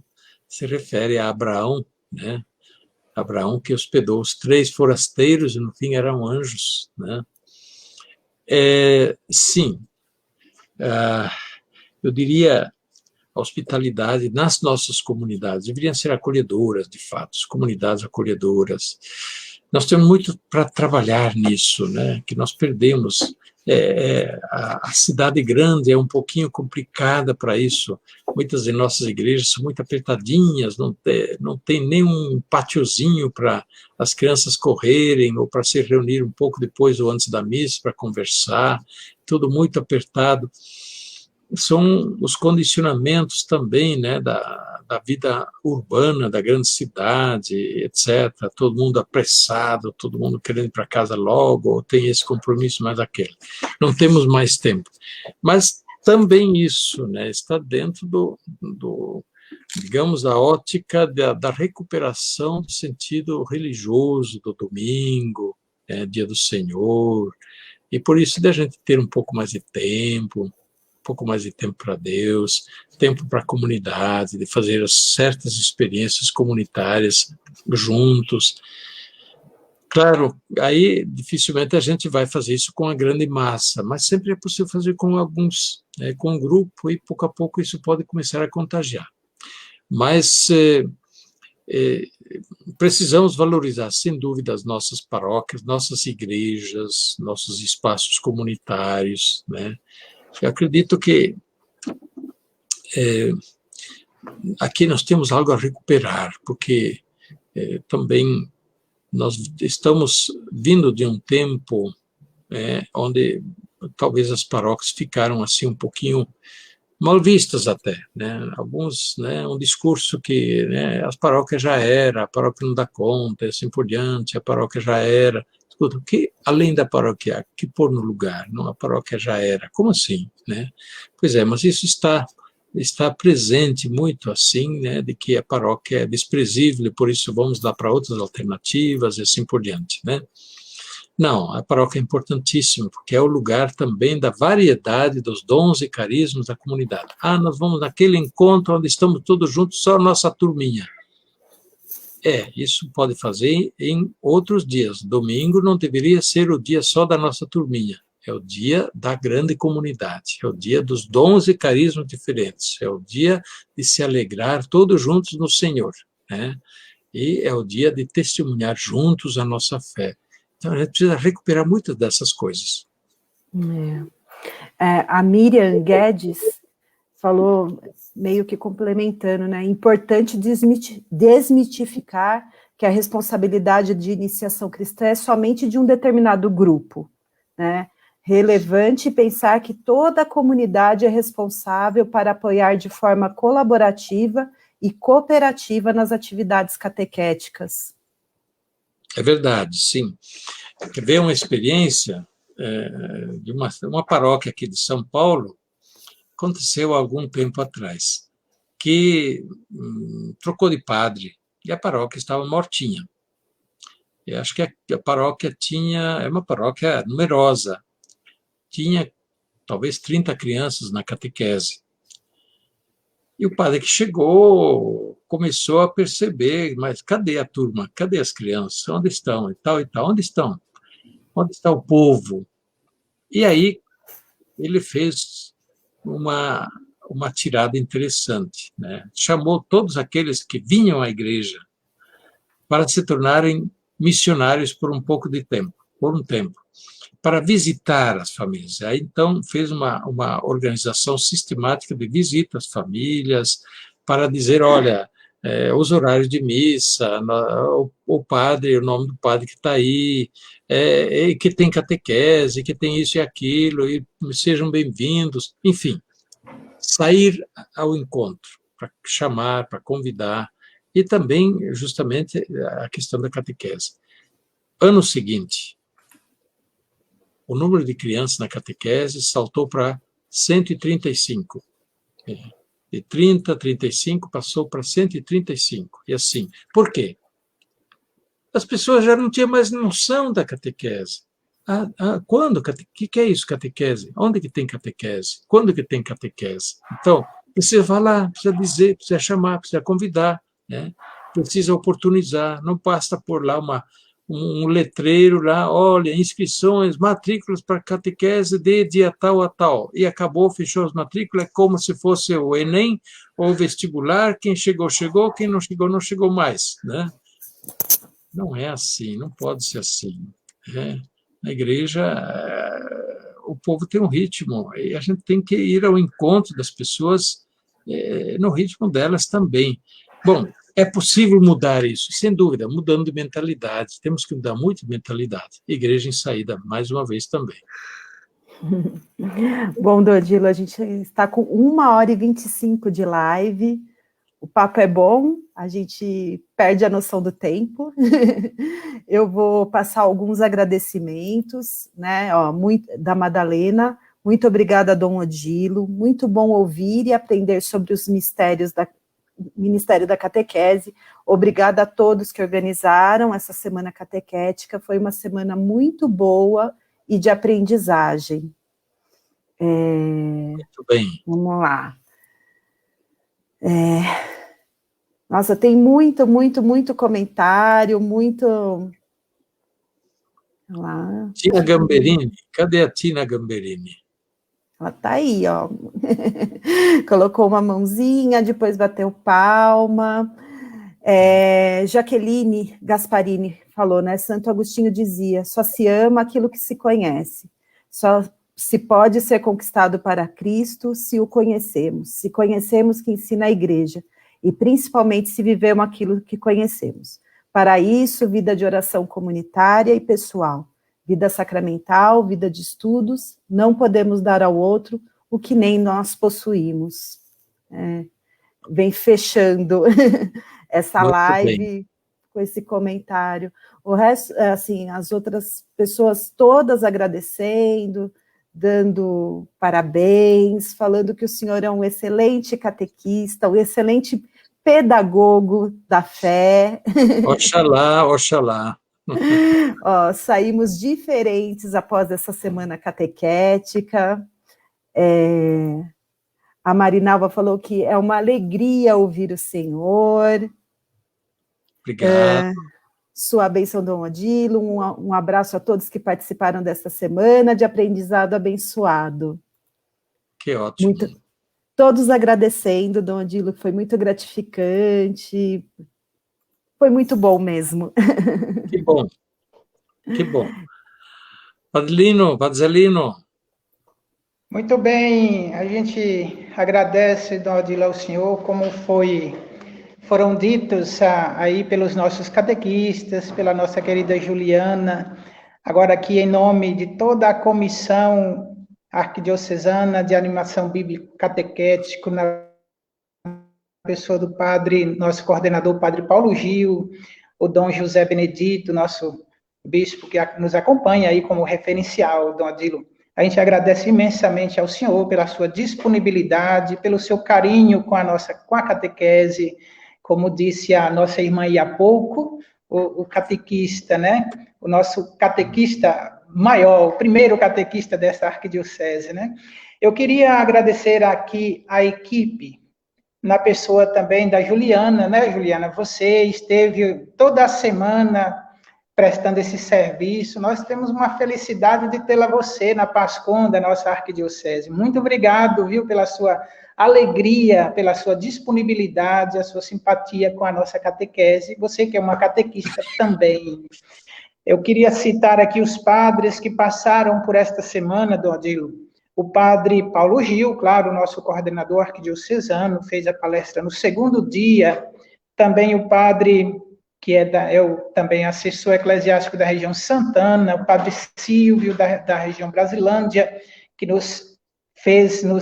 Se refere a Abraão, né? Abraão que hospedou os 3 forasteiros e no fim eram anjos, né? Sim, eu diria a hospitalidade nas nossas comunidades deveriam ser acolhedoras, de fato, comunidades acolhedoras. Nós temos muito para trabalhar nisso, né? Que nós perdemos. A cidade grande é um pouquinho complicada para isso. Muitas de nossas igrejas são muito apertadinhas, não tem nem um pátiozinho para as crianças correrem ou para se reunir um pouco depois ou antes da missa para conversar, tudo muito apertado. São os condicionamentos também, né, da vida urbana, da grande cidade, etc. Todo mundo apressado, todo mundo querendo ir para casa logo, ou tem esse compromisso mais aquele. Não temos mais tempo. Mas também isso, né, está dentro digamos, da ótica da recuperação do sentido religioso do domingo, dia do Senhor, E por isso da gente ter um pouco mais de tempo, para Deus, tempo para a comunidade, de fazer certas experiências comunitárias juntos. Claro, aí dificilmente a gente vai fazer isso com a grande massa, mas sempre é possível fazer com alguns, com um grupo, e pouco a pouco isso pode começar a contagiar. Mas precisamos valorizar, sem dúvida, as nossas paróquias, nossas igrejas, nossos espaços comunitários, né? Eu acredito que aqui nós temos algo a recuperar, porque também nós estamos vindo de um tempo onde talvez as paróquias ficaram assim um pouquinho mal vistas até, né? Alguns, né, um discurso que, né, as paróquias já era, a paróquia não dá conta, e assim por diante, a paróquia já era. Escuta, o que além da paróquia, que pôr no lugar? Não, a paróquia já era. Como assim, né? Pois é, mas isso está presente muito assim, né, de que a paróquia é desprezível e por isso vamos lá para outras alternativas e assim por diante, né? Não, a paróquia é importantíssima, porque é o lugar também da variedade dos dons e carismas da comunidade. Nós vamos naquele encontro onde estamos todos juntos, só a nossa turminha. Isso pode fazer em outros dias. Domingo não deveria ser o dia só da nossa turminha. É o dia da grande comunidade, é o dia dos dons e carismas diferentes, é o dia de se alegrar todos juntos no Senhor, né? E é o dia de testemunhar juntos a nossa fé. Então, a gente precisa recuperar muitas dessas coisas. A Miriam Guedes falou, meio que complementando, né? Importante desmitificar que a responsabilidade de iniciação cristã é somente de um determinado grupo, né? Relevante pensar que toda a comunidade é responsável para apoiar de forma colaborativa e cooperativa nas atividades catequéticas. É verdade, sim. Quer ver uma experiência de uma paróquia aqui de São Paulo, aconteceu há algum tempo atrás, que trocou de padre e a paróquia estava mortinha. Eu acho que a paróquia é uma paróquia numerosa, tinha talvez 30 crianças na catequese. E o padre que chegou começou a perceber, mas cadê a turma? Cadê as crianças? Onde estão? E tal, onde estão? Onde está o povo? E aí ele fez uma tirada interessante, né? Chamou todos aqueles que vinham à igreja para se tornarem missionários por um tempo, para visitar as famílias. Aí, então, fez uma organização sistemática de visita às famílias, para dizer, olha, os horários de missa, o padre, o nome do padre que está aí, que tem catequese, que tem isso e aquilo, e sejam bem-vindos, enfim, sair ao encontro, para chamar, para convidar, e também, justamente, a questão da catequese. Ano seguinte, o número de crianças na catequese saltou para 135. De 30 a 35 passou para 135. E assim. Por quê? As pessoas já não tinham mais noção da catequese. Quando? O que é isso, catequese? Onde que tem catequese? Quando que tem catequese? Então, precisa falar, precisa dizer, precisa chamar, precisa convidar, né? Precisa oportunizar. Não basta pôr lá um letreiro lá, olha, inscrições, matrículas para catequese de dia tal a tal, e acabou, fechou as matrículas, é como se fosse o Enem ou o vestibular, quem chegou, chegou, quem não chegou, não chegou mais, né? Não é assim, não pode ser assim, né? Na igreja, o povo tem um ritmo, e a gente tem que ir ao encontro das pessoas no ritmo delas também. Bom, é possível mudar isso, sem dúvida, mudando de mentalidade. Temos que mudar muito de mentalidade. Igreja em saída, mais uma vez também. Bom, Dodilo, a gente está com 1h25 de live. O papo é bom, a gente perde a noção do tempo. Eu vou passar alguns agradecimentos, né? Da Madalena. Muito obrigada, Dom Odilo. Muito bom ouvir e aprender sobre os mistérios da Ministério da Catequese. Obrigada a todos que organizaram essa semana catequética. Foi uma semana muito boa e de aprendizagem. Muito bem. Vamos lá. Nossa, tem muito comentário, muito... Lá. Tina Gamberini, cadê a Tina Gamberini? Ela tá aí, ó. Colocou uma mãozinha, depois bateu palma. Jaqueline Gasparini falou, né? Santo Agostinho dizia, só se ama aquilo que se conhece. Só se pode ser conquistado para Cristo se o conhecemos. Se conhecemos que ensina a igreja. E principalmente se vivemos aquilo que conhecemos. Para isso, vida de oração comunitária e pessoal. Vida sacramental, vida de estudos, não podemos dar ao outro o que nem nós possuímos. Vem fechando essa Muito live bem. Com esse comentário. O resto, assim, as outras pessoas todas agradecendo, dando parabéns, falando que o senhor é um excelente catequista, um excelente pedagogo da fé. Oxalá, oxalá. Ó, saímos diferentes após essa semana catequética. A Marinalva falou que é uma alegria ouvir o Senhor. Obrigado. Sua bênção, Dom Odilo. Um abraço a todos que participaram desta semana de aprendizado abençoado. Que ótimo. Todos agradecendo, Dom Odilo, foi muito gratificante. Foi muito bom mesmo. Que bom. Que bom. Padzelino. Muito bem, a gente agradece, Dom Odilo, ao senhor, como foram ditos aí pelos nossos catequistas, pela nossa querida Juliana, agora aqui em nome de toda a comissão arquidiocesana de animação bíblica catequética, na pessoa do padre, nosso coordenador, padre Paulo Gil, o Dom José Benedito, nosso bispo que nos acompanha aí como referencial, Dom Odilo. A gente agradece imensamente ao senhor pela sua disponibilidade, pelo seu carinho com a catequese, como disse a nossa irmã aí há pouco, o catequista, né? O nosso catequista maior, o primeiro catequista dessa arquidiocese, né? Eu queria agradecer aqui a equipe, na pessoa também da Juliana, né, Juliana? Você esteve toda a semana prestando esse serviço. Nós temos uma felicidade de tê-la você na PASCOM da nossa arquidiocese. Muito obrigado, viu, pela sua alegria, pela sua disponibilidade, a sua simpatia com a nossa catequese. Você que é uma catequista também. Eu queria citar aqui os padres que passaram por esta semana, Dom Odilo. O padre Paulo Gil, claro, nosso coordenador arquidiocesano, fez a palestra no segundo dia. Também o padre, que é também assessor eclesiástico da região Santana, o padre Silvio, da região Brasilândia, que nos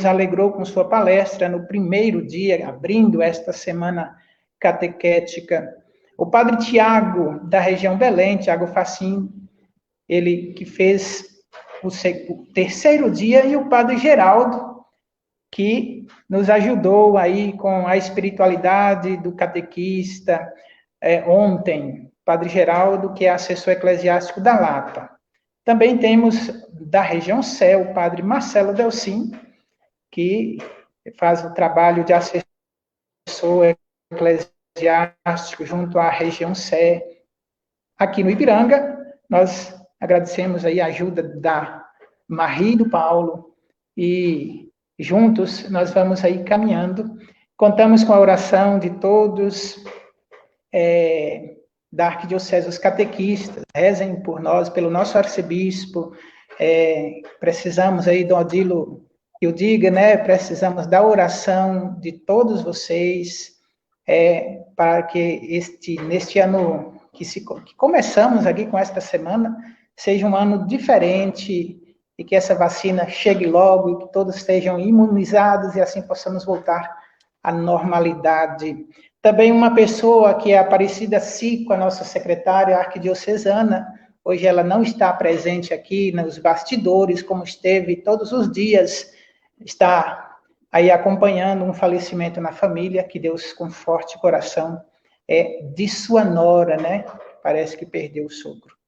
alegrou com sua palestra no primeiro dia, abrindo esta semana catequética. O padre Tiago, da região Belém, Tiago Facim, ele que fez o terceiro dia, e o padre Geraldo, que nos ajudou aí com a espiritualidade do catequista, ontem, padre Geraldo, que é assessor eclesiástico da Lapa. Também temos da região Sé, o padre Marcelo Delcim, que faz o trabalho de assessor eclesiástico junto à região Sé. Aqui no Ipiranga, nós agradecemos aí a ajuda da Marie e do Paulo, e juntos nós vamos aí caminhando. Contamos com a oração de todos, da Arquidiocese, os catequistas, rezem por nós, pelo nosso arcebispo, precisamos aí, Dom Odilo, que eu diga, né, precisamos da oração de todos vocês, para que neste ano que começamos aqui com esta semana, seja um ano diferente, e que essa vacina chegue logo, e que todos estejam imunizados, e assim possamos voltar à normalidade. Também uma pessoa que é Aparecida Cico, a nossa secretária arquidiocesana, hoje ela não está presente aqui nos bastidores, como esteve todos os dias, está aí acompanhando um falecimento na família, que Deus conforte o coração de sua nora, né? Parece que perdeu o sogro.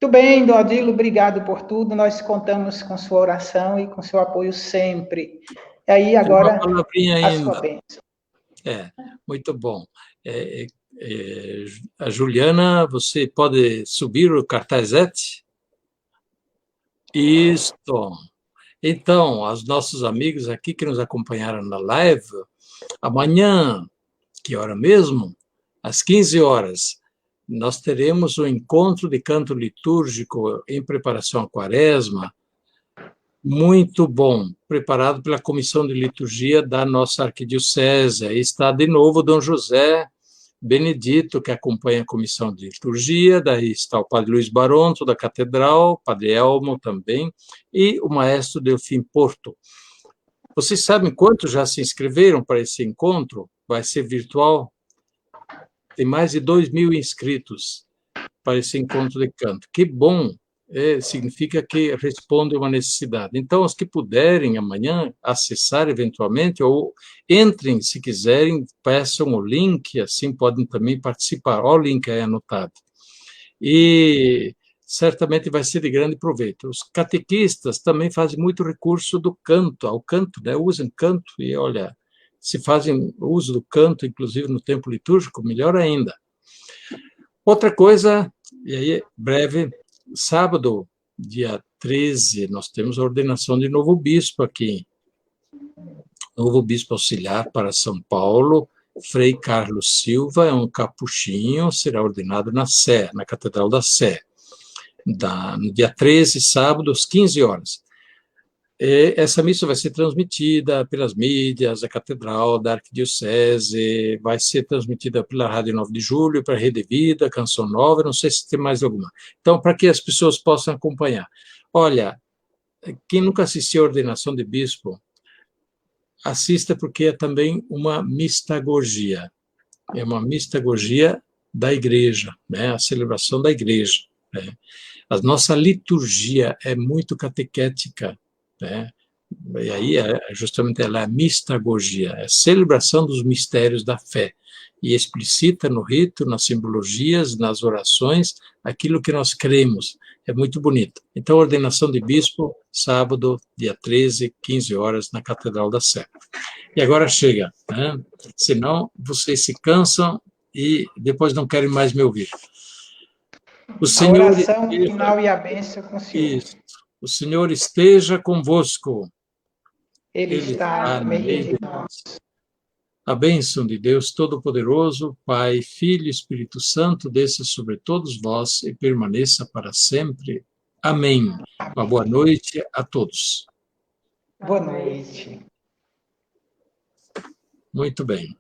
Muito bem, Dom Odilo, obrigado por tudo. Nós contamos com sua oração e com seu apoio sempre. E aí, agora, uma palavrinha a sua ainda. bênção. Muito bom. A Juliana, você pode subir o cartazete? Isso. Então, aos nossos amigos aqui que nos acompanharam na live, amanhã, que hora mesmo? Às 15 horas, nós teremos um encontro de canto litúrgico em preparação à Quaresma, muito bom, preparado pela Comissão de Liturgia da nossa Arquidiocese. Aí está de novo Dom José Benedito, que acompanha a Comissão de Liturgia, daí está o Padre Luiz Baronto, da Catedral, Padre Elmo também, e o Maestro Delfim Porto. Vocês sabem quantos já se inscreveram para esse encontro? Vai ser virtual? Tem mais de 2.000 inscritos para esse encontro de canto. Que bom! Significa que responde a uma necessidade. Então, os que puderem amanhã acessar eventualmente, ou entrem, se quiserem, peçam o link, assim podem também participar. Olha o link aí anotado. E certamente vai ser de grande proveito. Os catequistas também fazem muito recurso do canto, ao canto, né? Usam canto e, olha, se fazem uso do canto, inclusive no tempo litúrgico, melhor ainda. Outra coisa, e aí, breve, sábado, dia 13, nós temos a ordenação de novo bispo aqui. Novo bispo auxiliar para São Paulo, Frei Carlos Silva, é um capuchinho, será ordenado na Sé, na Catedral da Sé, no dia 13, sábado, às 15 horas. Essa missa vai ser transmitida pelas mídias, a Catedral da Arquidiocese, vai ser transmitida pela Rádio 9 de Julho, para a Rede Vida, Canção Nova, não sei se tem mais alguma. Então, para que as pessoas possam acompanhar. Olha, quem nunca assistiu à ordenação de bispo, assista, porque é também uma mistagogia. É uma mistagogia da igreja, né? A celebração da igreja, né? A nossa liturgia é muito catequética, né? E aí, justamente, ela é a mistagogia, é a celebração dos mistérios da fé, e explicita no rito, nas simbologias, nas orações, aquilo que nós cremos. É muito bonito. Então, ordenação de bispo, sábado, dia 13, 15 horas, na Catedral da Sé. E agora chega, né? Senão vocês se cansam e depois não querem mais me ouvir. O Senhor, a oração final e a bênção com o Senhor. Isso. O Senhor esteja convosco. Ele está no meio de nós. A bênção de Deus Todo-Poderoso, Pai, Filho e Espírito Santo, desça sobre todos vós e permaneça para sempre. Amém. Uma boa noite a todos. Boa noite. Muito bem.